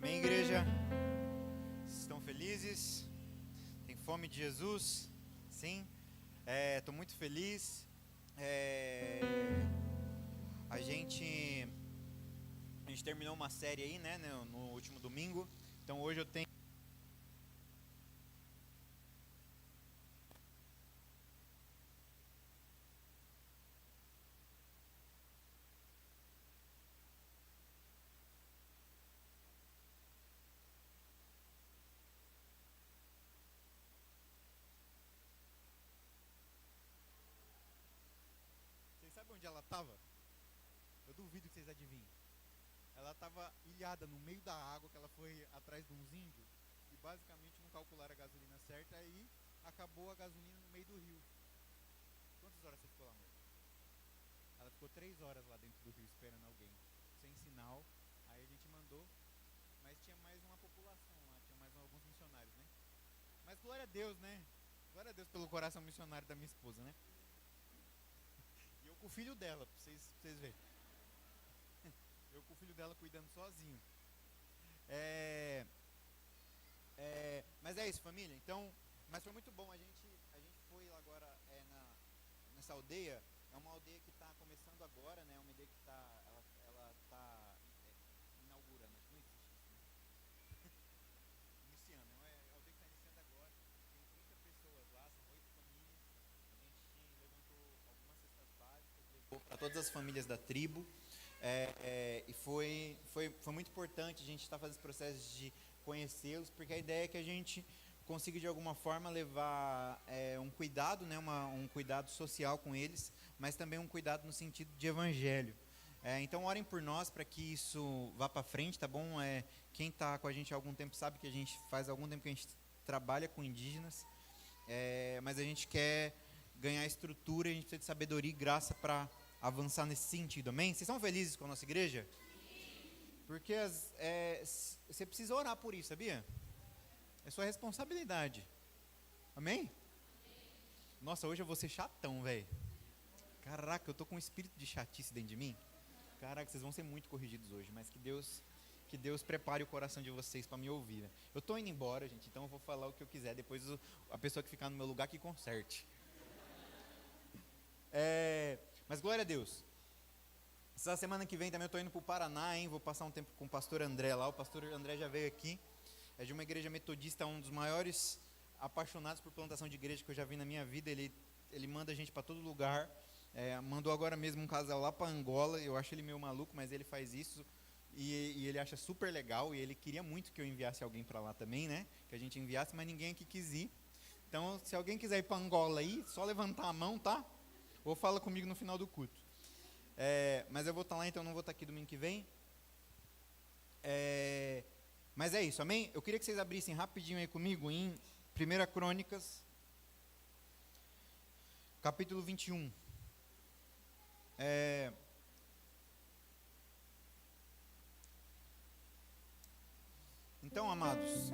Amém, igreja? Estão felizes? Tem fome de Jesus? Sim? Estou muito feliz. A gente terminou uma série aí, né, no último domingo. Então hoje eu tenho... Vocês sabem onde ela estava? Eu duvido que vocês adivinhem. Ela estava ilhada no meio da água, que ela foi atrás de uns índios e basicamente não calcularam a gasolina certa, aí acabou a gasolina no meio do rio. Quantas horas você ficou lá, amor? Ela ficou 3 horas lá dentro do rio esperando alguém, sem sinal. Aí a gente mandou, mas tinha mais uma população lá, tinha mais alguns missionários, né? Mas glória a Deus, né? Glória a Deus pelo coração missionário da minha esposa, né? E eu com o filho dela, pra vocês verem. Eu com o filho dela cuidando sozinho. Mas é isso, família. Então, mas foi muito bom. A gente foi lá agora nessa aldeia. É uma aldeia que está começando agora, né? É uma aldeia que ela está inaugurando. Acho que não existe isso, né? Iniciando. É uma aldeia que está iniciando agora. Tem 30 pessoas lá, são 8 famílias. A gente levantou algumas cestas básicas, levou para todas as famílias da tribo. E foi muito importante a gente estar fazendo esse processo de conhecê-los, porque a ideia é que a gente consiga de alguma forma levar um cuidado, né, um cuidado social com eles, mas também um cuidado no sentido de evangelho. Então orem por nós para que isso vá para frente, tá bom? Quem está com a gente há algum tempo sabe que a gente faz algum tempo que a gente trabalha com indígenas, mas a gente quer ganhar estrutura, a gente precisa de sabedoria e graça para avançar nesse sentido, amém? Vocês estão felizes com a nossa igreja? Porque você precisa orar por isso, sabia? É sua responsabilidade, amém? Nossa, hoje eu vou ser chatão, velho. Caraca, eu tô com um espírito de chatice dentro de mim. Caraca, vocês vão ser muito corrigidos hoje, mas que Deus prepare o coração de vocês para me ouvir, né? Eu tô indo embora, gente, então eu vou falar o que eu quiser, depois a pessoa que ficar no meu lugar que conserte. Mas glória a Deus. Essa semana que vem também eu estou indo para o Paraná, hein? Vou passar um tempo com o pastor André lá. O pastor André já veio aqui. É de uma igreja metodista, um dos maiores apaixonados por plantação de igreja que eu já vi na minha vida. Ele manda a gente para todo lugar. Mandou agora mesmo um casal lá para Angola. Eu acho ele meio maluco, mas ele faz isso. E ele acha super legal. E ele queria muito que eu enviasse alguém para lá também, né? Que a gente enviasse, mas ninguém aqui quis ir. Então, se alguém quiser ir para Angola aí, só levantar a mão, tá? Ou fala comigo no final do culto. Mas eu vou estar lá, então não vou estar aqui domingo que vem. Mas é isso, amém? Eu queria que vocês abrissem rapidinho aí comigo em 1 Crônicas, capítulo 21. Então, amados,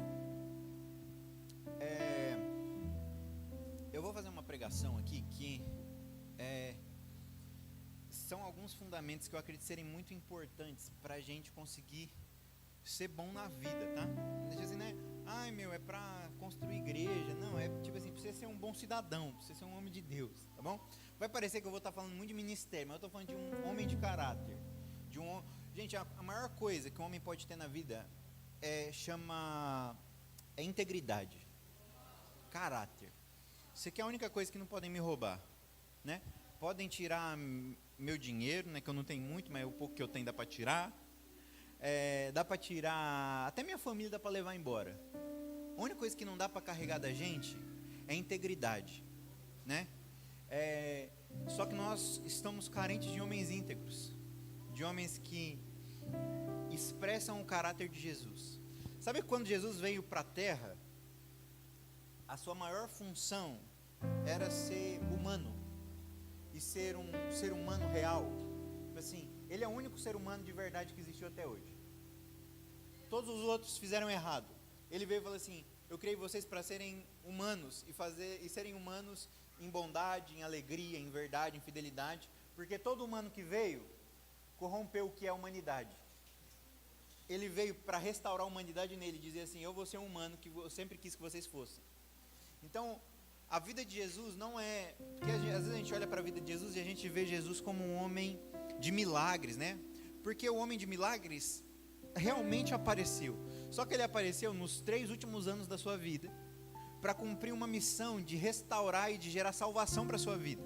eu vou fazer uma pregação aqui que são alguns fundamentos que eu acredito serem muito importantes para a gente conseguir ser bom na vida, tá? Deixa assim, né? Ai, meu, é para construir igreja. Não, é tipo assim, precisa ser um bom cidadão, precisa ser um homem de Deus, tá bom? Vai parecer que eu vou estar falando muito de ministério, mas eu estou falando de um homem de caráter. Gente, a maior coisa que um homem pode ter na vida é integridade, caráter. Isso aqui é a única coisa que não podem me roubar, né? Podem tirar meu dinheiro, né, que eu não tenho muito, mas o pouco que eu tenho dá para tirar. Dá para tirar, até minha família dá para levar embora. A única coisa que não dá para carregar da gente é integridade, né? Só que nós estamos carentes de homens íntegros, de homens que expressam o caráter de Jesus. Sabe quando Jesus veio para a terra, a sua maior função era ser humano e ser um ser humano real. Assim, ele é o único ser humano de verdade que existiu até hoje. Todos os outros fizeram errado. Ele veio e falou assim: eu criei vocês para serem humanos e serem humanos em bondade, em alegria, em verdade, em fidelidade, porque todo humano que veio corrompeu o que é a humanidade. ele veio para restaurar a humanidade nele, dizer assim, eu vou ser um humano que eu sempre quis que vocês fossem. Então, a vida de Jesus não é... Porque às vezes a gente olha para a vida de Jesus e a gente vê Jesus como um homem de milagres, né? Porque o homem de milagres realmente apareceu. Só que ele apareceu nos 3 últimos anos da sua vida para cumprir uma missão de restaurar e de gerar salvação para a sua vida.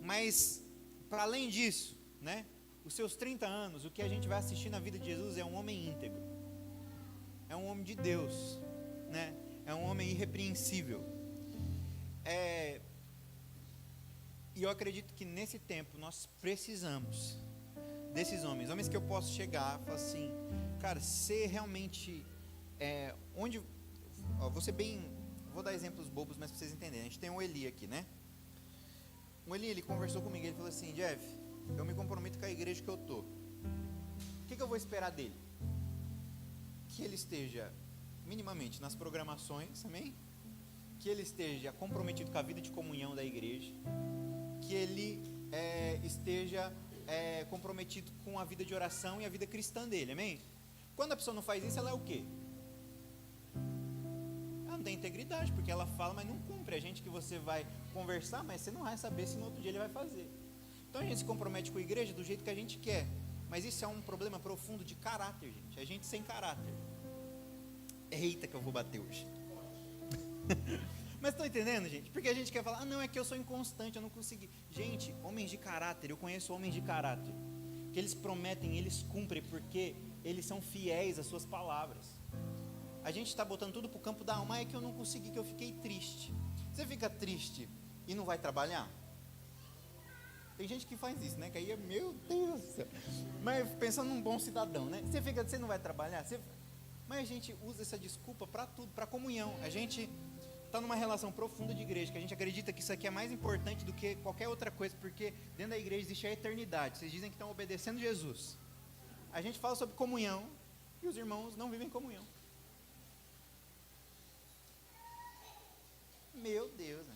Mas, para além disso, né? Os seus 30 anos, o que a gente vai assistir na vida de Jesus é um homem íntegro. É um homem de Deus, né? É um homem irrepreensível. E eu acredito que nesse tempo nós precisamos desses homens que eu posso chegar e falar assim, cara, ser realmente vou dar exemplos bobos, mas para vocês entenderem. A gente tem um Eli aqui, né? O Eli, ele conversou comigo, ele falou assim, Jeff, eu me comprometo com a igreja que eu tô. O que eu vou esperar dele? Que ele esteja minimamente nas programações, amém? Que ele esteja comprometido com a vida de comunhão da igreja, que ele esteja comprometido com a vida de oração e a vida cristã dele, amém? Quando a pessoa não faz isso, ela é o quê? Ela não tem integridade, porque ela fala, mas não cumpre. É gente que você vai conversar, mas você não vai saber se no outro dia ele vai fazer. Então a gente se compromete com a igreja do jeito que a gente quer, mas isso é um problema profundo de caráter, gente. É gente sem caráter. Eita que eu vou bater hoje. Mas estão entendendo, gente? Porque a gente quer falar, não, é que eu sou inconstante, eu não consegui. Gente, homens de caráter, eu conheço homens de caráter, que eles prometem, eles cumprem, porque eles são fiéis às suas palavras. A gente está botando tudo para o campo da alma, é que eu não consegui, que eu fiquei triste. Você fica triste e não vai trabalhar? Tem gente que faz isso, né? Que aí é, meu Deus do céu. Mas pensando num bom cidadão, né? Você não vai trabalhar? Mas a gente usa essa desculpa para tudo, para comunhão. A gente está numa relação profunda de igreja, que a gente acredita que isso aqui é mais importante do que qualquer outra coisa, porque dentro da igreja existe a eternidade. Vocês dizem que estão obedecendo Jesus. A gente fala sobre comunhão e os irmãos não vivem comunhão. Meu Deus, né?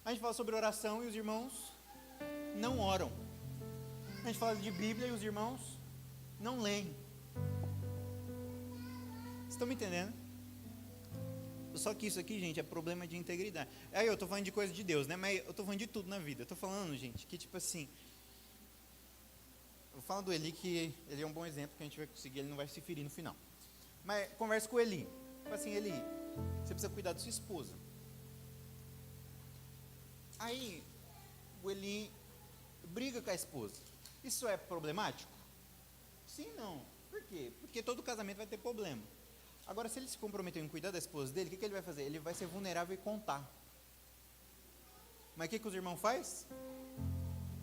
A gente fala sobre oração e os irmãos não oram. A gente fala de Bíblia e os irmãos não leem. Vocês estão me entendendo? Só que isso aqui, gente, é problema de integridade. Aí eu estou falando de coisa de Deus, né? Mas eu estou falando de tudo na vida. Eu estou falando, gente, que tipo assim... Eu falo do Eli, que ele é um bom exemplo, que a gente vai conseguir, ele não vai se ferir no final. Mas conversa com o Eli. Tipo assim, Eli, você precisa cuidar da sua esposa. Aí, o Eli briga com a esposa. Isso é problemático? Sim, não. Por quê? Porque todo casamento vai ter problema. Agora, se ele se comprometeu em cuidar da esposa dele, o que ele vai fazer? Ele vai ser vulnerável e contar. Mas o que os irmãos fazem?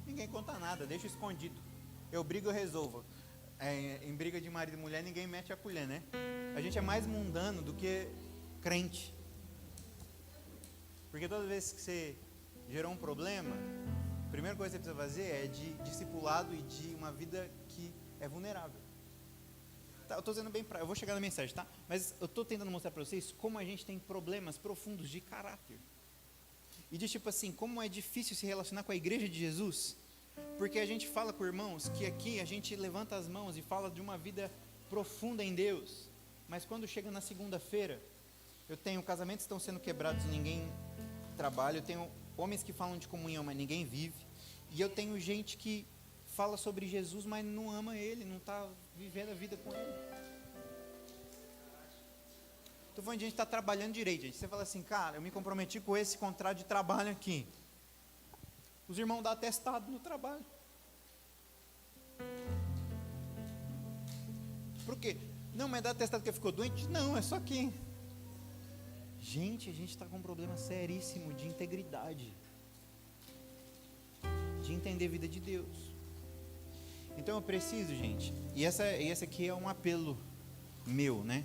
Ninguém conta nada, deixa escondido. Eu brigo, eu resolvo. Em briga de marido e mulher, ninguém mete a colher, né? A gente é mais mundano do que crente. Porque toda vez que você gerou um problema, a primeira coisa que você precisa fazer é de discipulado e de uma vida que é vulnerável. Tá, eu estou dizendo bem, eu vou chegar na mensagem, tá? Mas eu estou tentando mostrar para vocês como a gente tem problemas profundos de caráter. E de tipo assim, como é difícil se relacionar com a igreja de Jesus. Porque a gente fala com irmãos que aqui a gente levanta as mãos e fala de uma vida profunda em Deus. Mas quando chega na segunda-feira, eu tenho casamentos que estão sendo quebrados e ninguém trabalha. Eu tenho homens que falam de comunhão, mas ninguém vive. E eu tenho gente que fala sobre Jesus, mas não ama Ele, não está vivendo a vida com Ele. Estou falando de gente que está trabalhando direito, gente. Você fala assim, cara, eu me comprometi com esse contrato de trabalho aqui. Os irmãos dão atestado no trabalho. Por quê? Não, mas dá atestado porque ficou doente? Não, é só que... Gente, a gente está com um problema seríssimo de integridade. De entender a vida de Deus. Então eu preciso, gente, e essa aqui é um apelo meu, né?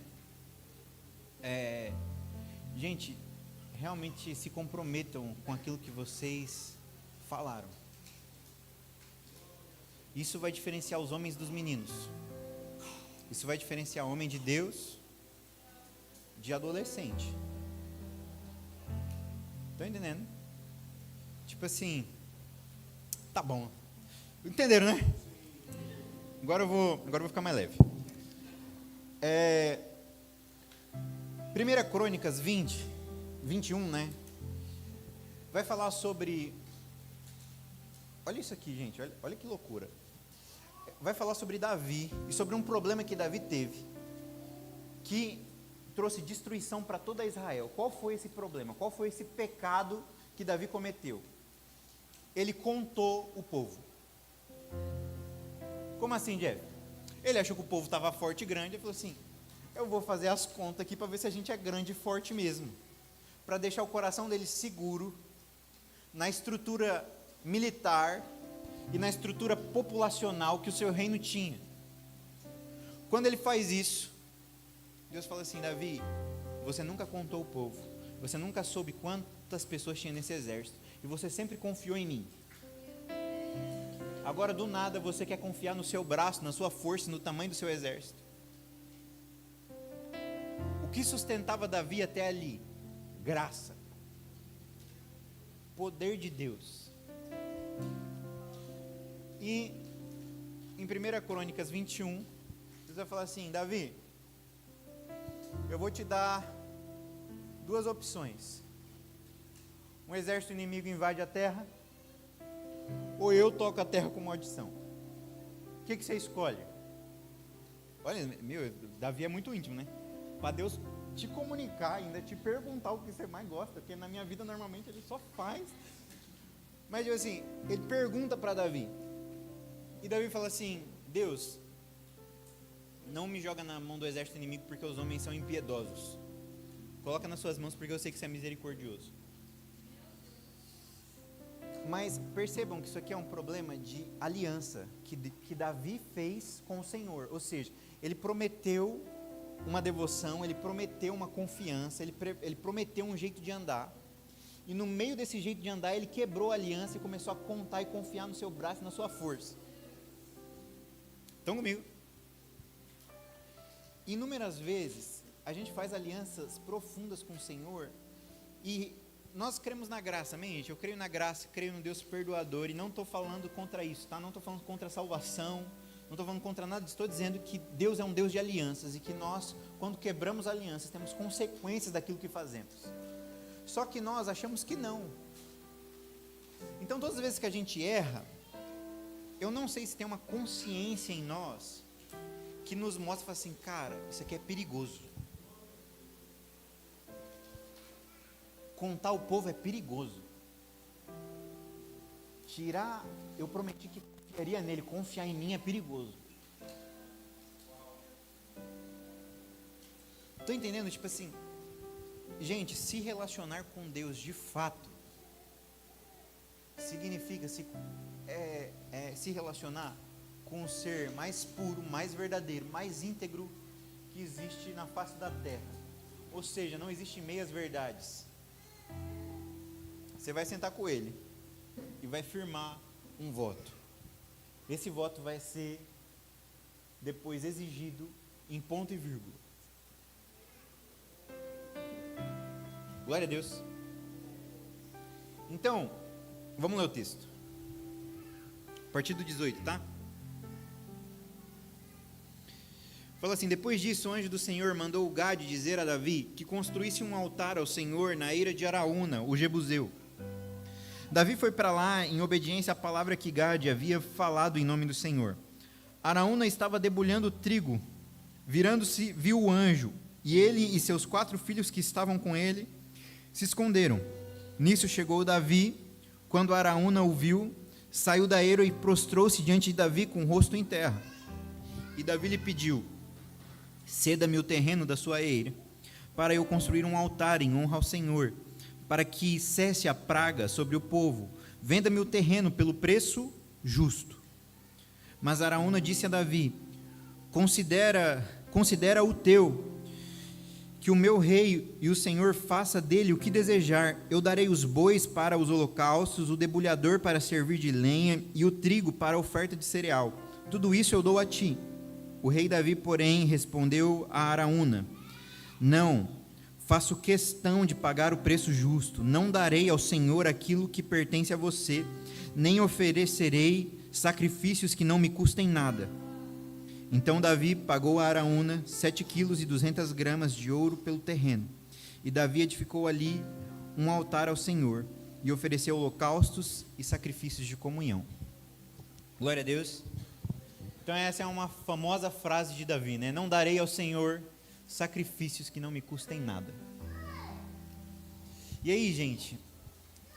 Gente, realmente se comprometam com aquilo que vocês falaram. Isso vai diferenciar os homens dos meninos. Isso vai diferenciar homem de Deus de adolescente. Estão entendendo? Tipo assim, tá bom. Entenderam, né? Agora eu vou ficar mais leve. 1 Crônicas 20, 21, né? Vai falar sobre... Olha isso aqui, gente, olha que loucura. Vai falar sobre Davi e sobre um problema que Davi teve, que trouxe destruição para toda Israel. Qual foi esse problema? Qual foi esse pecado que Davi cometeu? Ele contou o povo. Como assim, Jeff? Ele achou que o povo estava forte e grande, e falou assim, eu vou fazer as contas aqui para ver se a gente é grande e forte mesmo, para deixar o coração dele seguro na estrutura militar e na estrutura populacional que o seu reino tinha. Quando ele faz isso, Deus fala assim, Davi, você nunca contou o povo, você nunca soube quantas pessoas tinha nesse exército, e você sempre confiou em mim. Agora do nada você quer confiar no seu braço, na sua força, no tamanho do seu exército. O que sustentava Davi até ali? Graça, poder de Deus. E em 1 Crônicas 21, Deus vai falar assim, Davi, eu vou te dar duas opções. Um exército inimigo invade a terra, ou eu toco a terra com maldição. O que você escolhe? Olha, Davi é muito íntimo, né? Para Deus te comunicar, ainda te perguntar o que você mais gosta, porque na minha vida normalmente ele só faz. Mas assim, ele pergunta para Davi, e Davi fala assim, Deus, não me joga na mão do exército inimigo porque os homens são impiedosos. Coloca nas suas mãos porque eu sei que você é misericordioso. Mas percebam que isso aqui é um problema de aliança que Davi fez com o Senhor. Ou seja, ele prometeu uma devoção, ele prometeu uma confiança, ele prometeu um jeito de andar. E no meio desse jeito de andar, ele quebrou a aliança e começou a contar e confiar no seu braço e na sua força. Estão comigo? Inúmeras vezes, a gente faz alianças profundas com o Senhor e nós cremos na graça, amém, gente? Eu creio na graça, creio no Deus perdoador e não estou falando contra isso, tá? Não estou falando contra a salvação, não estou falando contra nada, estou dizendo que Deus é um Deus de alianças e que nós, quando quebramos alianças, temos consequências daquilo que fazemos. Só que nós achamos que não. Então, todas as vezes que a gente erra, eu não sei se tem uma consciência em nós que nos mostra, fala assim, cara, isso aqui é perigoso. Contar o povo é perigoso. Eu prometi que confiaria nele, confiar em mim é perigoso. Estou entendendo? Tipo assim, gente, se relacionar com Deus de fato, significa se relacionar com o ser mais puro, mais verdadeiro, mais íntegro que existe na face da terra. Ou seja, não existem meias verdades. Você vai sentar com ele e vai firmar um voto. Esse voto vai ser depois exigido em ponto e vírgula. Glória a Deus. Então, vamos ler o texto. A partir do 18, tá? Fala assim, depois disso o anjo do Senhor mandou Gade dizer a Davi que construísse um altar ao Senhor na eira de Araúna, o Jebuseu. Davi foi para lá em obediência à palavra que Gade havia falado em nome do Senhor. Araúna estava debulhando trigo, virando-se, viu o anjo, e ele e seus 4 filhos que estavam com ele se esconderam. Nisso chegou Davi, quando Araúna o viu, saiu da eira e prostrou-se diante de Davi com o rosto em terra. E Davi lhe pediu, ceda-me o terreno da sua eira, para eu construir um altar em honra ao Senhor, para que cesse a praga sobre o povo, venda-me o terreno pelo preço justo. Mas Araúna disse a Davi, considera o teu, que o meu rei e o Senhor faça dele o que desejar. Eu darei os bois para os holocaustos, o debulhador para servir de lenha e o trigo para a oferta de cereal. Tudo isso eu dou a ti. O rei Davi, porém, respondeu a Araúna, não, faço questão de pagar o preço justo, não darei ao Senhor aquilo que pertence a você, nem oferecerei sacrifícios que não me custem nada. Então Davi pagou a Araúna 7 quilos e 200 gramas de ouro pelo terreno. E Davi edificou ali um altar ao Senhor e ofereceu holocaustos e sacrifícios de comunhão. Glória a Deus. Então essa é uma famosa frase de Davi, né? Não darei ao Senhor sacrifícios que não me custem nada. E aí, gente,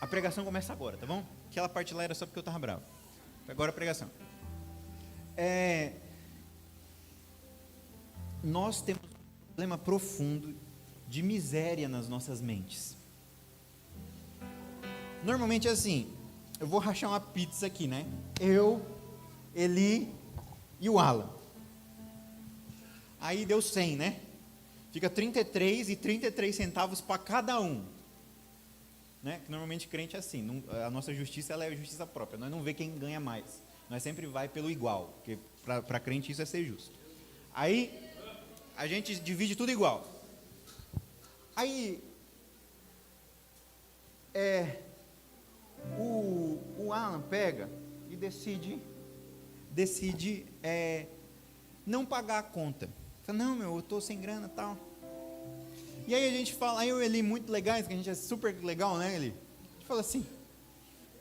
a pregação começa agora, tá bom? Aquela parte lá era só porque eu estava bravo. Agora a pregação. Nós temos um problema profundo de miséria nas nossas mentes. Normalmente é assim, eu vou rachar uma pizza aqui, né? Eu, Eli e o Alan. Aí deu 100, né? Fica 33 centavos para cada um. Né? Normalmente crente é assim, a nossa justiça ela é a justiça própria, nós não vê quem ganha mais, nós sempre vai pelo igual, porque para crente isso é ser justo. Aí a gente divide tudo igual. Aí o Alan pega e decide não pagar a conta. Fala, não, eu estou sem grana e tal. E aí a gente fala, aí eu e Eli muito legais, que a gente é super legal, né, Eli? A gente fala assim,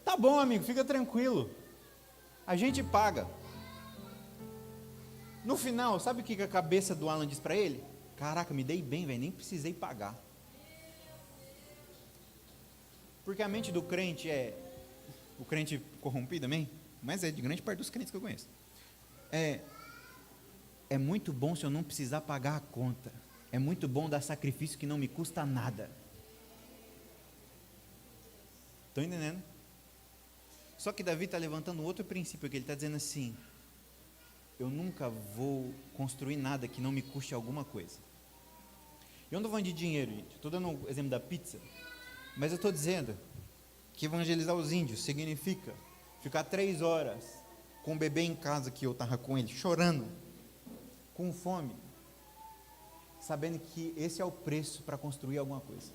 tá bom, amigo, fica tranquilo, a gente paga. No final, sabe o que a cabeça do Alan diz para ele? Caraca, me dei bem, velho, nem precisei pagar. Porque a mente do crente o crente corrompido também, mas é de grande parte dos crentes que eu conheço. É muito bom se eu não precisar pagar a conta. É muito bom dar sacrifício que não me custa nada. Estão entendendo? Só que Davi está levantando outro princípio, que ele está dizendo assim, eu nunca vou construir nada que não me custe alguma coisa. Eu não estou falando de dinheiro, gente. Estou dando o exemplo da pizza. Mas eu estou dizendo que evangelizar os índios significa ficar 3 horas com o bebê em casa, que eu estava com ele, chorando, com fome, sabendo que esse é o preço para construir alguma coisa.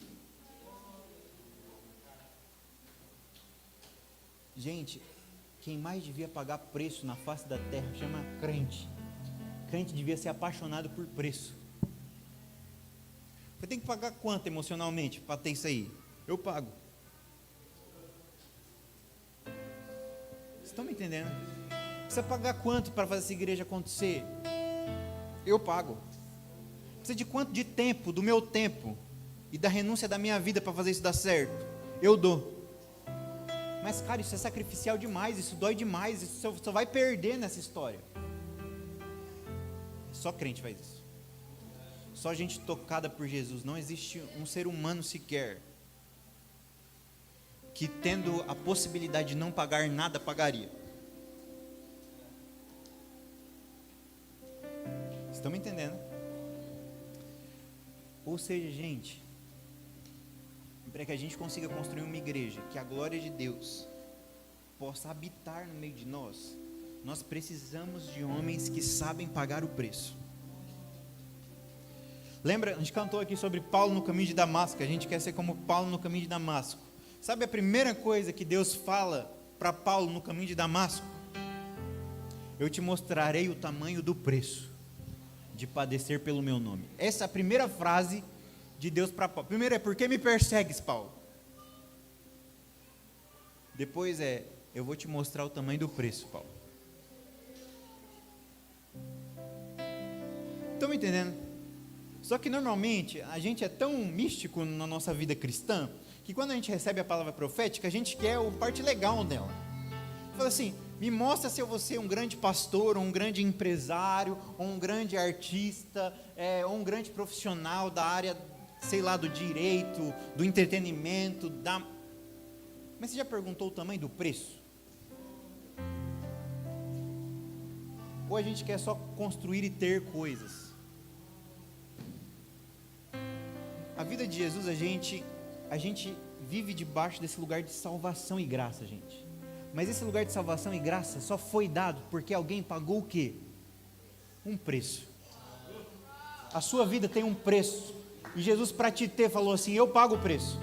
Gente, quem mais devia pagar preço na face da terra chama crente. Crente devia ser apaixonado por preço. Você tem que pagar quanto emocionalmente para ter isso aí? Eu pago. Vocês estão me entendendo? Precisa pagar quanto para fazer essa igreja acontecer? Eu pago. Precisa de quanto de tempo, do meu tempo e da renúncia da minha vida para fazer isso dar certo? Eu dou. Mas cara, isso é sacrificial demais, isso dói demais, isso só vai perder nessa história. Só crente faz isso. Só gente tocada por Jesus. Não existe um ser humano sequer que, tendo a possibilidade de não pagar nada, pagaria. Estão me entendendo? Ou seja, gente, para que a gente consiga construir uma igreja, que a glória de Deus possa habitar no meio de nós, nós precisamos de homens que sabem pagar o preço. Lembra, a gente cantou aqui sobre Paulo no caminho de Damasco, a gente quer ser como Paulo no caminho de Damasco. Sabe a primeira coisa que Deus fala para Paulo no caminho de Damasco? Eu te mostrarei o tamanho do preço de padecer pelo meu nome. Essa é a primeira frase de Deus para Paulo. Primeiro é, por que me persegues, Paulo? Depois é, eu vou te mostrar o tamanho do preço, Paulo. Estão me entendendo? Só que normalmente a gente é tão místico na nossa vida cristã, que quando a gente recebe a palavra profética, a gente quer a parte legal dela. Fala assim, me mostra se eu vou ser um grande pastor, ou um grande empresário, ou um grande artista, ou um grande profissional da área, sei lá, do direito, do entretenimento, Mas você já perguntou o tamanho do preço? Ou a gente quer só construir e ter coisas? A vida de Jesus, a gente vive debaixo desse lugar de salvação e graça, gente. Mas esse lugar de salvação e graça só foi dado porque alguém pagou o quê? Um preço. A sua vida tem um preço. E Jesus, para te ter, falou assim, eu pago o preço.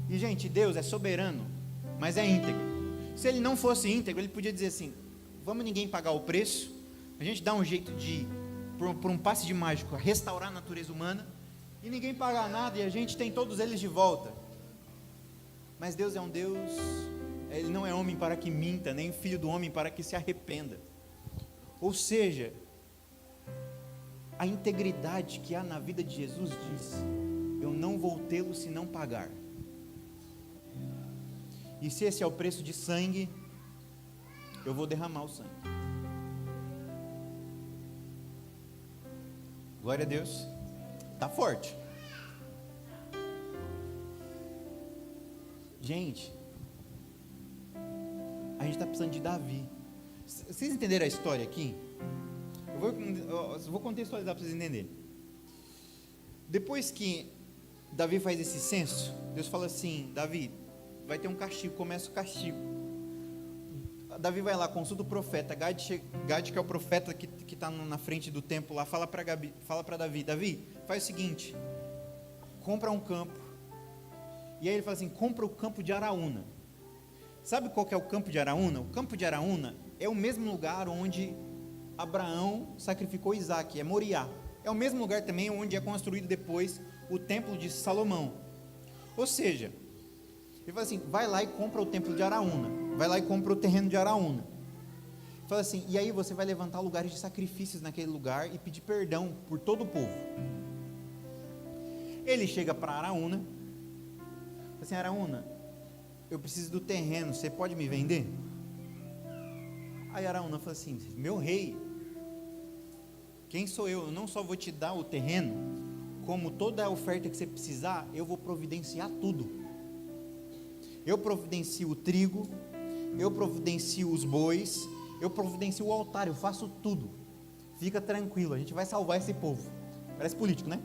E gente, Deus é soberano, mas é íntegro. Se ele não fosse íntegro, ele podia dizer assim: vamos ninguém pagar o preço, a gente dá um jeito de, por um passe de mágico, restaurar a natureza humana, e ninguém pagar nada, e a gente tem todos eles de volta. Mas Deus é um Deus, Ele não é homem para que minta, nem filho do homem para que se arrependa. Ou seja, a integridade que há na vida de Jesus diz: eu não vou tê-lo se não pagar. E se esse é o preço de sangue, eu vou derramar o sangue. Glória a Deus. Está forte. Gente, a gente está precisando de Davi. Vocês entenderam a história aqui? Eu vou contextualizar para vocês entenderem. Depois que Davi faz esse censo, Deus fala assim: Davi, vai ter um castigo, começa o castigo. Davi vai lá, consulta o profeta Gade, que é o profeta que está na frente do templo lá, fala para Davi: Davi, faz o seguinte, compra um campo. E aí ele fala assim: compra o campo de Araúna. Sabe qual que é o campo de Araúna? O campo de Araúna é o mesmo lugar onde Abraão sacrificou Isaac, é Moriá. É o mesmo lugar também onde é construído depois o templo de Salomão. Ou seja, ele fala assim: vai lá e compra o templo de Araúna, vai lá e compra o terreno de Araúna. Ele fala assim: e aí você vai levantar lugares de sacrifícios naquele lugar e pedir perdão por todo o povo. Ele chega para Araúna, fala assim: Araúna, eu preciso do terreno, você pode me vender? Aí Araúna fala assim: meu rei, quem sou eu? Eu não só vou te dar o terreno, como toda a oferta que você precisar, eu vou providenciar tudo. Eu providencio o trigo, eu providencio os bois, eu providencio o altar, eu faço tudo. Fica tranquilo, a gente vai salvar esse povo. Parece político, né?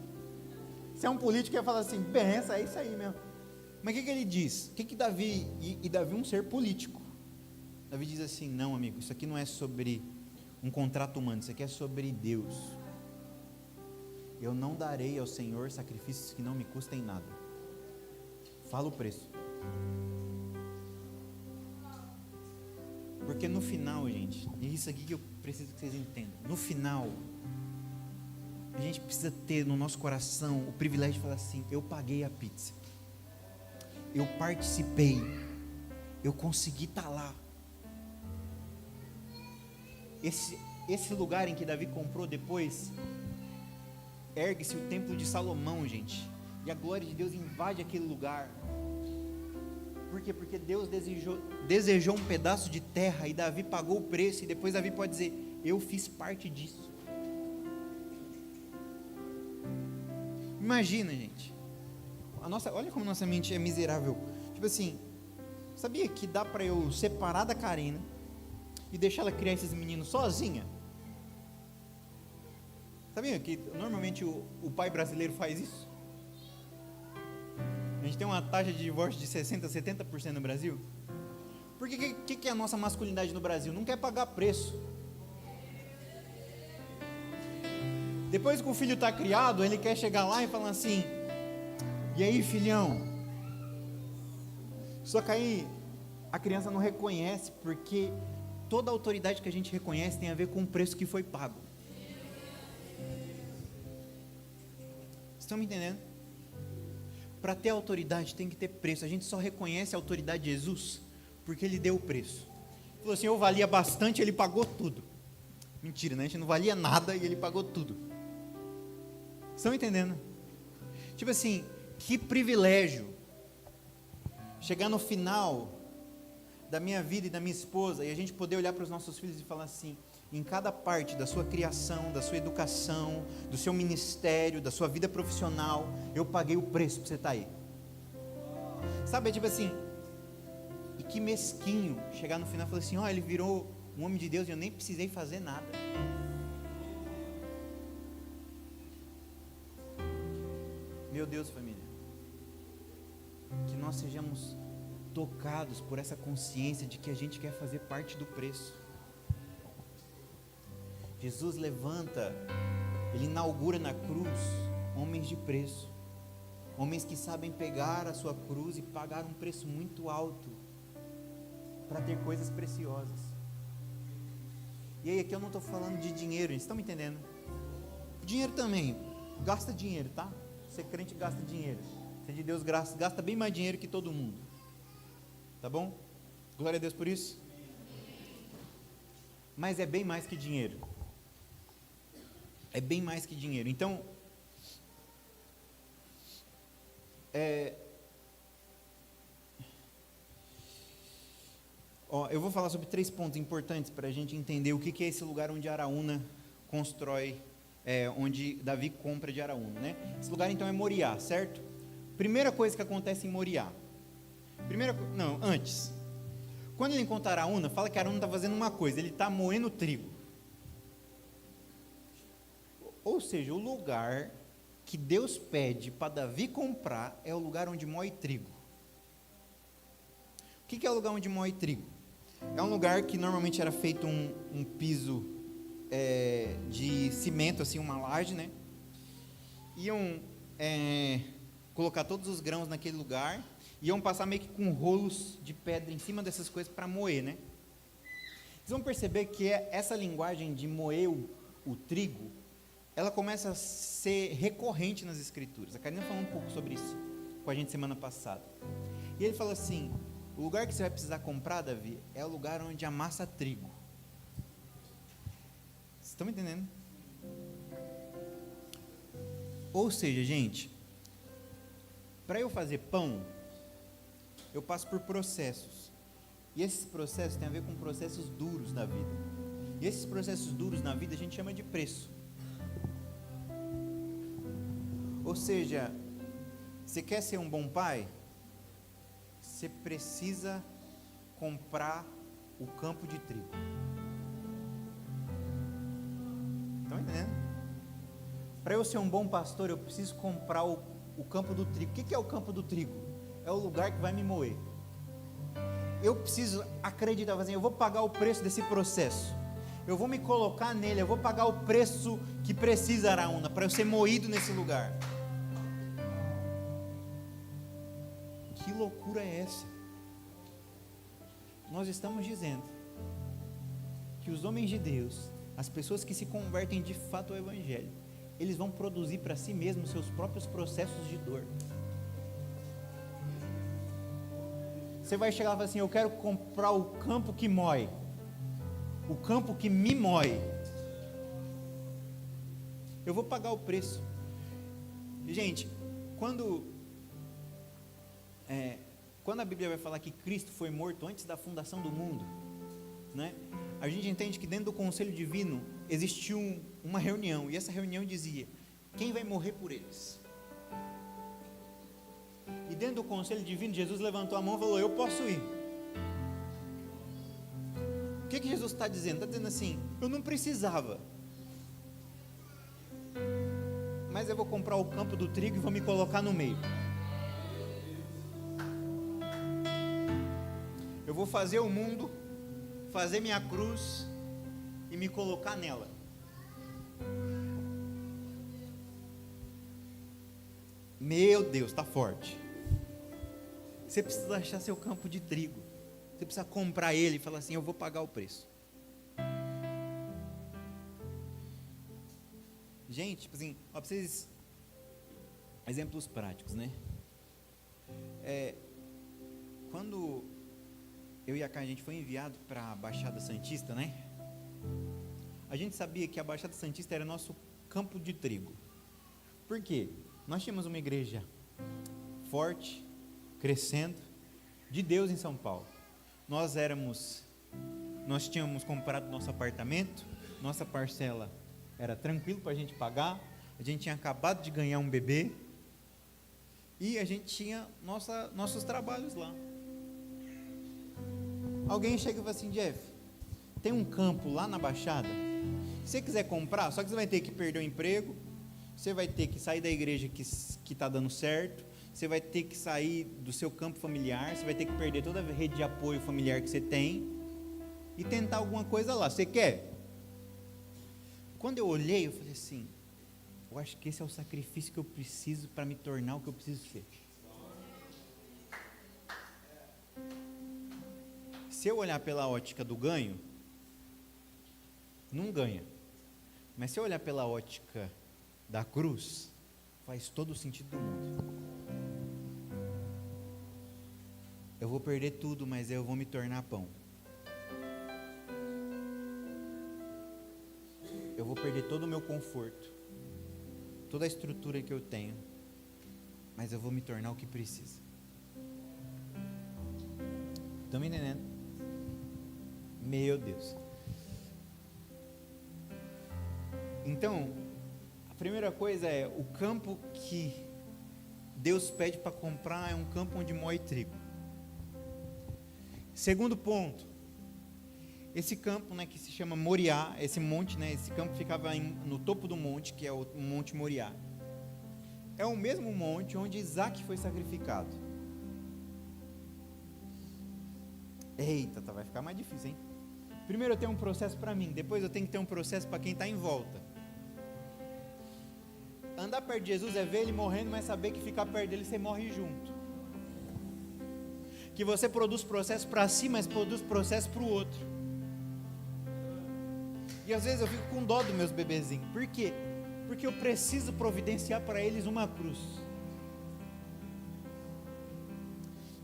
Se é um político, ele fala assim: benção, é isso aí mesmo. Mas o que ele diz? O que Davi, e Davi é um ser político. Davi diz assim: não, amigo, isso aqui não é sobre um contrato humano, isso aqui é sobre Deus. Eu não darei ao Senhor sacrifícios que não me custem nada. Fala o preço. Porque no final, gente, e isso aqui que eu preciso que vocês entendam, no final, a gente precisa ter no nosso coração o privilégio de falar assim: eu paguei a pizza, eu participei, eu consegui estar lá. Esse lugar em que Davi comprou depois, ergue-se o templo de Salomão, gente, e a glória de Deus invade aquele lugar. Por quê? Porque Deus desejou um pedaço de terra e Davi pagou o preço, e depois Davi pode dizer: eu fiz parte disso. Imagina, gente, olha como nossa mente é miserável. Tipo assim, sabia que dá para eu separar da Karina e deixar ela criar esses meninos sozinha? Sabia que normalmente o pai brasileiro faz isso? A gente tem uma taxa de divórcio de 60%, 70% no Brasil. Por que é a nossa masculinidade no Brasil? Não quer pagar preço. Depois que o filho está criado, ele quer chegar lá e falar assim: e aí, filhão? Só que aí a criança não reconhece, porque toda a autoridade que a gente reconhece tem a ver com o preço que foi pago. Estão me entendendo? Para ter autoridade tem que ter preço. A gente só reconhece a autoridade de Jesus porque Ele deu o preço. Ele falou assim: eu valia bastante, Ele pagou tudo. Mentira, né? A gente não valia nada e Ele pagou tudo. Estão entendendo? Tipo assim, que privilégio chegar no final da minha vida e da minha esposa e a gente poder olhar para os nossos filhos e falar assim: em cada parte da sua criação, da sua educação, do seu ministério, da sua vida profissional, eu paguei o preço para você estar aí. Sabe, tipo assim, e que mesquinho chegar no final e falar assim: ó, ele virou um homem de Deus e eu nem precisei fazer nada. Meu Deus, família, que nós sejamos tocados por essa consciência de que a gente quer fazer parte do preço. Jesus levanta, Ele inaugura na cruz homens de preço, homens que sabem pegar a sua cruz e pagar um preço muito alto para ter coisas preciosas. E aí aqui eu não estou falando de dinheiro, vocês estão me entendendo? Dinheiro também, gasta dinheiro, tá? Ser crente gasta dinheiro. Ser de Deus gasta bem mais dinheiro que todo mundo. Tá bom? Glória a Deus por isso. Mas é bem mais que dinheiro. É bem mais que dinheiro. Então, eu vou falar sobre 3 pontos importantes para a gente entender o que é esse lugar onde Araúna constrói, onde Davi compra de Araúna, né? Esse lugar então é Moriá, certo? Primeira coisa que acontece em Moriá. Antes. Quando ele encontra Araúna, fala que Araúna está fazendo uma coisa, ele está moendo trigo. Ou seja, o lugar que Deus pede para Davi comprar é o lugar onde moe trigo. O que é o lugar onde moe trigo? É um lugar que normalmente era feito um piso de cimento, assim, uma laje, né? Iam colocar todos os grãos naquele lugar, iam passar meio que com rolos de pedra em cima dessas coisas para moer, né? Vocês vão perceber que essa linguagem de moer o trigo, ela começa a ser recorrente nas escrituras. A Karina falou um pouco sobre isso com a gente semana passada. E ele fala assim: o lugar que você vai precisar comprar, Davi, é o lugar onde amassa trigo. Vocês estão me entendendo? Ou seja, gente, para eu fazer pão, eu passo por processos. E esses processos têm a ver com processos duros da vida. E esses processos duros na vida a gente chama de preço. Ou seja, você quer ser um bom pai? Você precisa comprar o campo de trigo. Estão entendendo? Para eu ser um bom pastor, eu preciso comprar o campo do trigo. O que é o campo do trigo? É o lugar que vai me moer. Eu preciso acreditar, assim, eu vou pagar o preço desse processo. Eu vou me colocar nele, eu vou pagar o preço que precisa, Araúna, para eu ser moído nesse lugar. Que loucura é essa? Nós estamos dizendo que os homens de Deus, as pessoas que se convertem de fato ao Evangelho, eles vão produzir para si mesmos seus próprios processos de dor. Você vai chegar e falar assim: eu quero comprar o campo que mói, o campo que me mói. Eu vou pagar o preço. Gente, quando a Bíblia vai falar que Cristo foi morto antes da fundação do mundo, né? A gente entende que dentro do conselho divino existiu uma reunião, e essa reunião dizia: quem vai morrer por eles? E dentro do conselho divino, Jesus levantou a mão e falou: eu posso ir. O que Jesus está dizendo? Está dizendo assim: eu não precisava, mas eu vou comprar o campo do trigo e vou me colocar no meio. Eu vou fazer o mundo, fazer minha cruz e me colocar nela. Meu Deus, está forte. Você precisa achar seu campo de trigo. Você precisa comprar ele e falar assim: eu vou pagar o preço. Gente, tipo assim, ó, pra vocês, exemplos práticos, né? Quando eu e a Karen, a gente foi enviado para a Baixada Santista, né? A gente sabia que a Baixada Santista era nosso campo de trigo. Por quê? Nós tínhamos uma igreja forte, crescendo, de Deus em São Paulo. Nós tínhamos comprado nosso apartamento, nossa parcela era tranquilo para a gente pagar, a gente tinha acabado de ganhar um bebê, e a gente tinha nossos trabalhos lá. Alguém chega e fala assim: Jeff, tem um campo lá na Baixada, se você quiser comprar, só que você vai ter que perder o emprego, você vai ter que sair da igreja que está dando certo, você vai ter que sair do seu campo familiar, você vai ter que perder toda a rede de apoio familiar que você tem e tentar alguma coisa lá. Você quer? Quando eu olhei, eu falei assim: eu acho que esse é o sacrifício que eu preciso para me tornar o que eu preciso ser. Se eu olhar pela ótica do ganho, não ganha. Mas se eu olhar pela ótica da cruz, faz todo o sentido do mundo. Eu vou perder tudo, mas eu vou me tornar pão. Eu vou perder todo o meu conforto, toda a estrutura que eu tenho, mas eu vou me tornar o que precisa. Estão me entendendo? Meu Deus. Então, a primeira coisa é, o campo que Deus pede para comprar é um campo onde moe trigo. Segundo ponto, esse campo, né, que se chama Moriá, esse monte, né, esse campo ficava no topo do monte, que é o Monte Moriá. É o mesmo monte onde Isaac foi sacrificado. Eita, vai ficar mais difícil, hein? Primeiro eu tenho um processo para mim, depois eu tenho que ter um processo para quem está em volta. Andar perto de Jesus é ver Ele morrendo, mas saber que ficar perto dele você morre junto. Que você produz processo para si, mas produz processo para o outro. E às vezes eu fico com dó dos meus bebezinhos. Por quê? Porque eu preciso providenciar para eles uma cruz.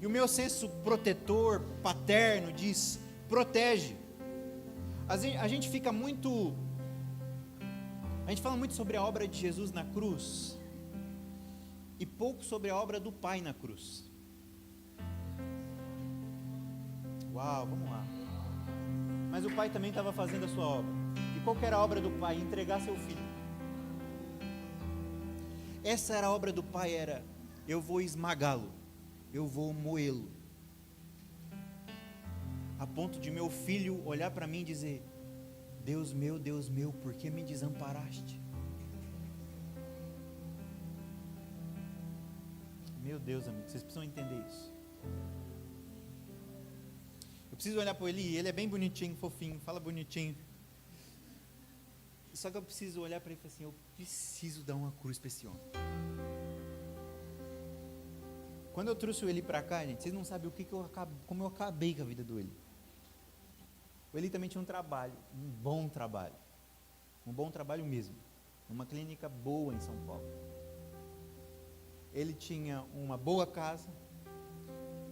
E o meu senso protetor, paterno, diz, protege. A gente fica muito... A gente fala muito sobre a obra de Jesus na cruz e pouco sobre a obra do Pai na cruz. Uau, vamos lá. Mas o Pai também estava fazendo a sua obra. E qual que era a obra do Pai? Entregar seu filho. Essa era a obra do Pai, era: eu vou esmagá-lo, eu vou moê-lo, a ponto de meu filho olhar para mim e dizer: Deus meu, por que me desamparaste? Meu Deus, amigo, vocês precisam entender isso. Eu preciso olhar para ele, e ele é bem bonitinho, fofinho, fala bonitinho. Só que eu preciso olhar para ele e falar assim: eu preciso dar uma cruz para esse homem. Quando eu trouxe o Eli para cá, gente, vocês não sabem como eu acabei com a vida do Eli. O Eli também tinha um trabalho, um bom trabalho mesmo, numa clínica boa em São Paulo. Ele tinha uma boa casa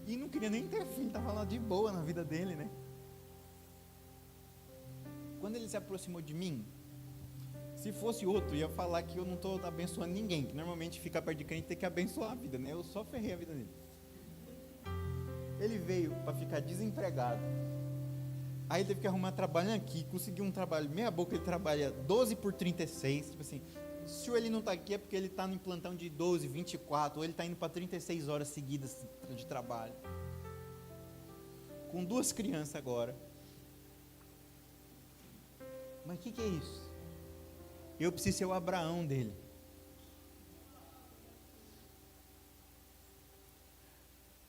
e não queria nem ter filho, estava lá de boa na vida dele, né? Quando ele se aproximou de mim, se fosse outro, ia falar que eu não estou abençoando ninguém, que normalmente ficar perto de crente tem que abençoar a vida, né? Eu só ferrei a vida dele. Ele veio para ficar desempregado. Aí ele teve que arrumar trabalho aqui, conseguiu um trabalho meia boca, ele trabalha 12 por 36, tipo assim, se ele não está aqui é porque ele está no plantão de 12, 24, ou ele está indo para 36 horas seguidas de trabalho. Com 2 crianças agora. Mas o que é isso? Eu preciso ser o Abraão dele.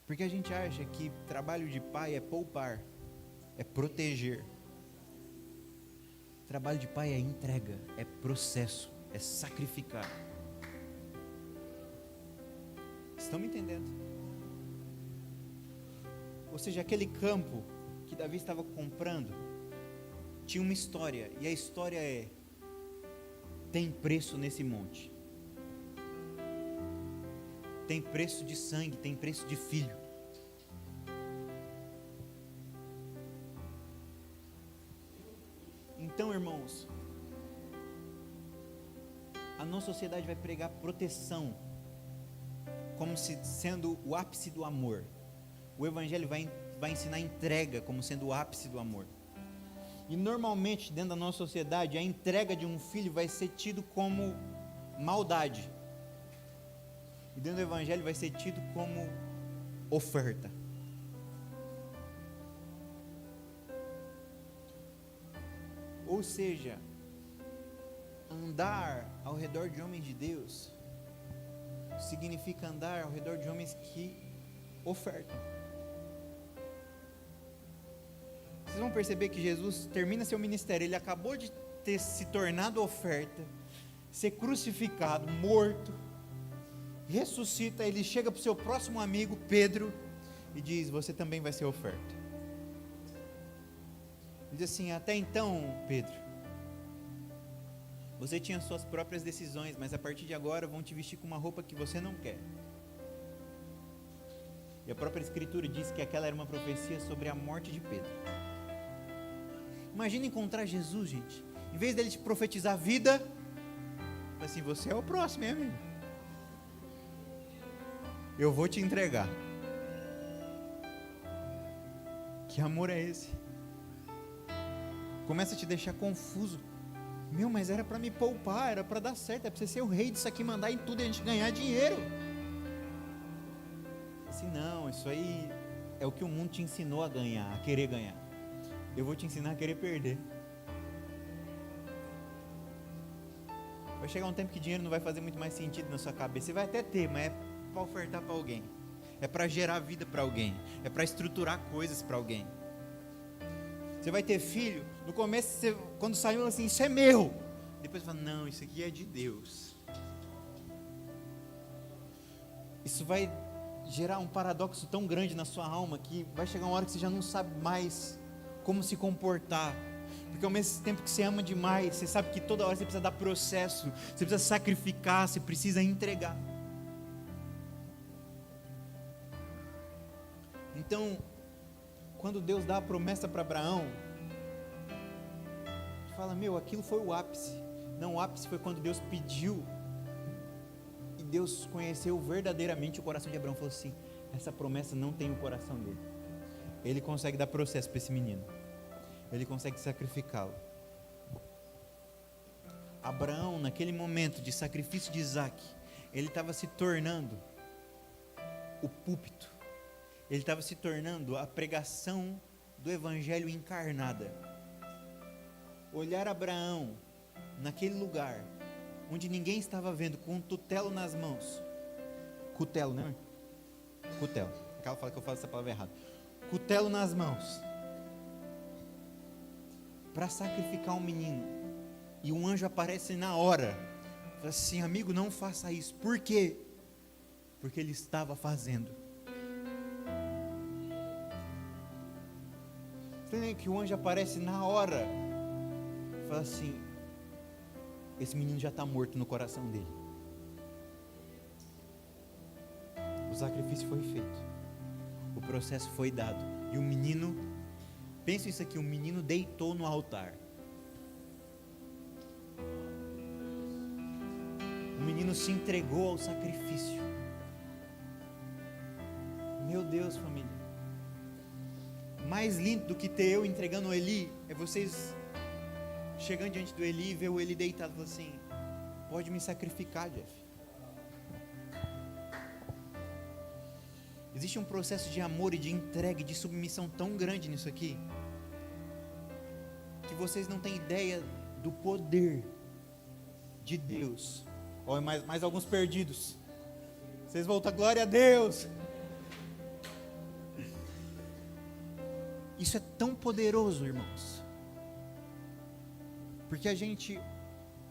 Porque a gente acha que trabalho de pai é poupar, é proteger. Trabalho de pai é entrega, é processo, é sacrificar. Estão me entendendo? Ou seja, aquele campo que Davi estava comprando tinha uma história, e a história é: tem preço nesse monte, tem preço de sangue, tem preço de filho. Então, irmãos, a nossa sociedade vai pregar proteção como se sendo o ápice do amor. O evangelho vai ensinar entrega como sendo o ápice do amor. E normalmente dentro da nossa sociedade a entrega de um filho vai ser tido como maldade. E dentro do evangelho vai ser tido como oferta. Ou seja, andar ao redor de homens de Deus significa andar ao redor de homens que ofertam. Vocês vão perceber que Jesus termina seu ministério, ele acabou de ter se tornado oferta, ser crucificado, morto, ressuscita, ele chega para o seu próximo amigo, Pedro, e diz: você também vai ser oferta. Ele diz assim: até então, Pedro, você tinha suas próprias decisões, mas a partir de agora vão te vestir com uma roupa que você não quer. E a própria Escritura diz que aquela era uma profecia sobre a morte de Pedro. Imagina encontrar Jesus, gente. Em vez dele te profetizar a vida, assim, você é o próximo, hein, amigo? Eu vou te entregar. Que amor é esse? Começa a te deixar confuso. Meu, mas era para me poupar, era para dar certo, é para você ser o rei disso aqui, mandar em tudo e a gente ganhar dinheiro. Assim, não, isso aí é o que o mundo te ensinou a ganhar, a querer ganhar. Eu vou te ensinar a querer perder. Vai chegar um tempo que dinheiro não vai fazer muito mais sentido na sua cabeça. Você vai até ter, mas é para ofertar para alguém. É para gerar vida para alguém. É para estruturar coisas para alguém. Você vai ter filho. No começo, você, quando saiu assim, isso é meu. Depois você fala, não, isso aqui é de Deus. Isso vai gerar um paradoxo tão grande na sua alma que vai chegar uma hora que você já não sabe mais como se comportar. Porque ao mesmo tempo que você ama demais, você sabe que toda hora você precisa dar processo, você precisa sacrificar, você precisa entregar. Então, quando Deus dá a promessa para Abraão, fala, meu, aquilo foi o ápice. Não, o ápice foi quando Deus pediu e Deus conheceu verdadeiramente o coração de Abraão. Falou assim, essa promessa não tem o coração dele. Ele consegue dar processo para esse menino. Ele consegue sacrificá-lo. Abraão, naquele momento de sacrifício de Isaac, ele estava se tornando o púlpito. Ele estava se tornando a pregação do evangelho encarnada. Olhar Abraão naquele lugar onde ninguém estava vendo, com um tutelo nas mãos. Cutelo, né? Cutelo. Ela fala que eu falo essa palavra errada. Cutelo nas mãos. Para sacrificar um menino. E um anjo aparece na hora. Fala assim, amigo, não faça isso. Por quê? Porque ele estava fazendo. Você lembra que o anjo aparece na hora? Fala assim, esse menino já está morto no coração dele. O sacrifício foi feito. O processo foi dado. E o menino, pensa isso aqui, o menino deitou no altar. O menino se entregou ao sacrifício. Meu Deus, família. Mais lindo do que ter eu entregando o Eli, é vocês chegando diante do Eli e ver o Eli deitado e falar assim, pode me sacrificar, Jeff. Existe um processo de amor e de entrega e de submissão tão grande nisso aqui, que vocês não têm ideia do poder de Deus. Olha, mais alguns perdidos. Vocês voltam, glória a Deus. Isso é tão poderoso, irmãos. Porque a gente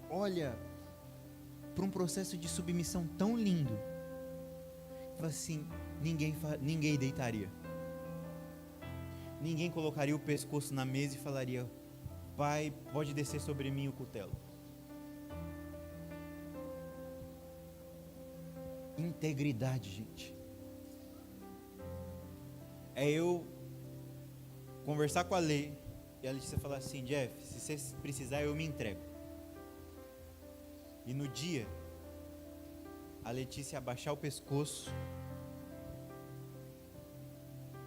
olha para um processo de submissão tão lindo. E fala assim, ninguém deitaria. Ninguém colocaria o pescoço na mesa e falaria, Pai, pode descer sobre mim o cutelo. Integridade, gente. É eu conversar com a Lei e a Letícia falar assim, Jeff, se você precisar eu me entrego. E no dia, a Letícia abaixar o pescoço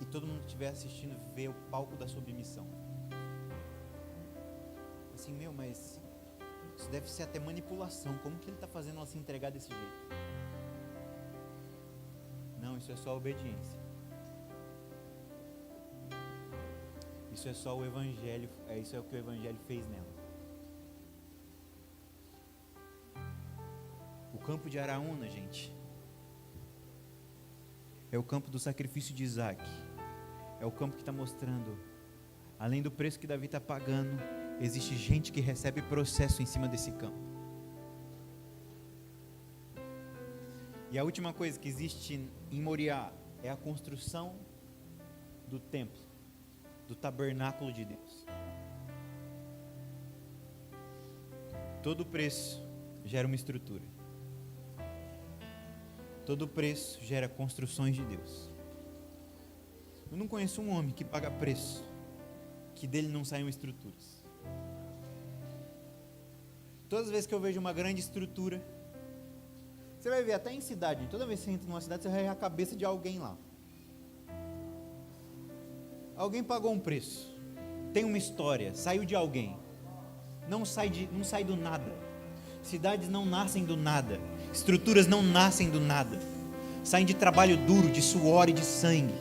e todo mundo que estiver assistindo ver o palco da submissão. Assim, meu, mas isso deve ser até manipulação. Como que ele está fazendo ela se entregar desse jeito? Não, isso é só obediência. Isso é só o Evangelho, isso é o que o Evangelho fez nela. O campo de Araúna, gente, é o campo do sacrifício de Isaac. É o campo que está mostrando, além do preço que Davi está pagando, existe gente que recebe processo em cima desse campo. E a última coisa que existe em Moriá é a construção do templo. do tabernáculo de Deus. Todo preço gera uma estrutura. Todo preço gera construções de Deus. Eu não conheço um homem que paga preço que dele não saiam estruturas. Todas as vezes que eu vejo uma grande estrutura, você vai ver até em cidade, toda vez que você entra numa cidade, você vai ver a cabeça de alguém lá. Alguém pagou um preço, tem uma história, saiu de alguém. Não sai do nada. Cidades não nascem do nada. Estruturas não nascem do nada. Saem de trabalho duro, de suor e de sangue.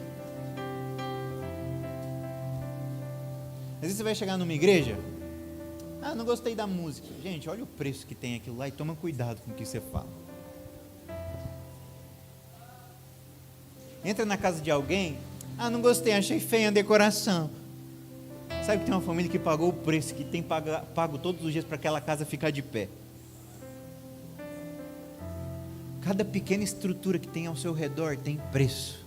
Às vezes você vai chegar numa igreja, não gostei da música. Gente, olha o preço que tem aquilo lá e toma cuidado com o que você fala. Entra na casa de alguém, não gostei, achei feia a decoração. Sabe que tem uma família que pagou o preço, que tem pago todos os dias para aquela casa ficar de pé. Cada pequena estrutura que tem ao seu redor tem preço.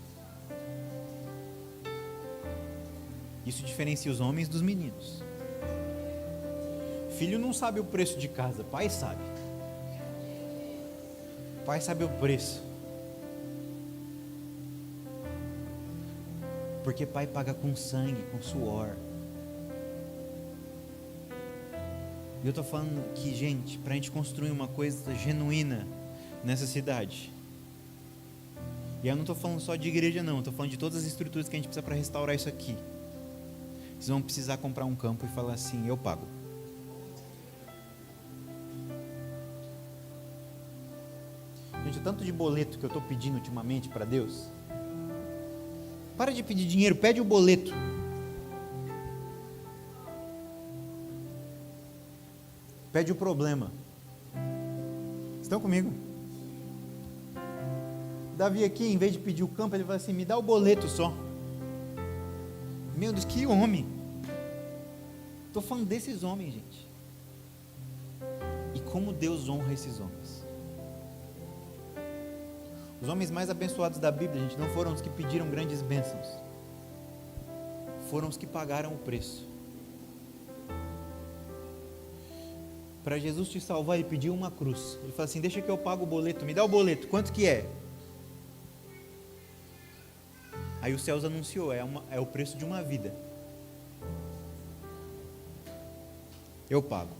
Isso diferencia os homens dos meninos. Filho não sabe o preço de casa, pai sabe. Pai sabe o preço. Porque pai paga com sangue, com suor. E eu estou falando que, gente, para a gente construir uma coisa genuína nessa cidade. E eu não estou falando só de igreja não, estou falando de todas as estruturas que a gente precisa para restaurar isso aqui. Vocês vão precisar comprar um campo e falar assim, eu pago. Gente, o tanto de boleto que eu estou pedindo ultimamente para Deus. Para de pedir dinheiro, pede o boleto. Pede o problema. Estão comigo? Davi aqui, em vez de pedir o campo, ele fala assim, me dá o boleto só. Meu Deus, que homem. Estou falando desses homens, gente. E como Deus honra esses homens. Os homens mais abençoados da Bíblia, gente, não foram os que pediram grandes bênçãos. Foram os que pagaram o preço. Para Jesus te salvar, ele pediu uma cruz. Ele falou assim, deixa que eu pago o boleto, me dá o boleto, quanto que é? Aí os céus anunciou, é o preço de uma vida. Eu pago.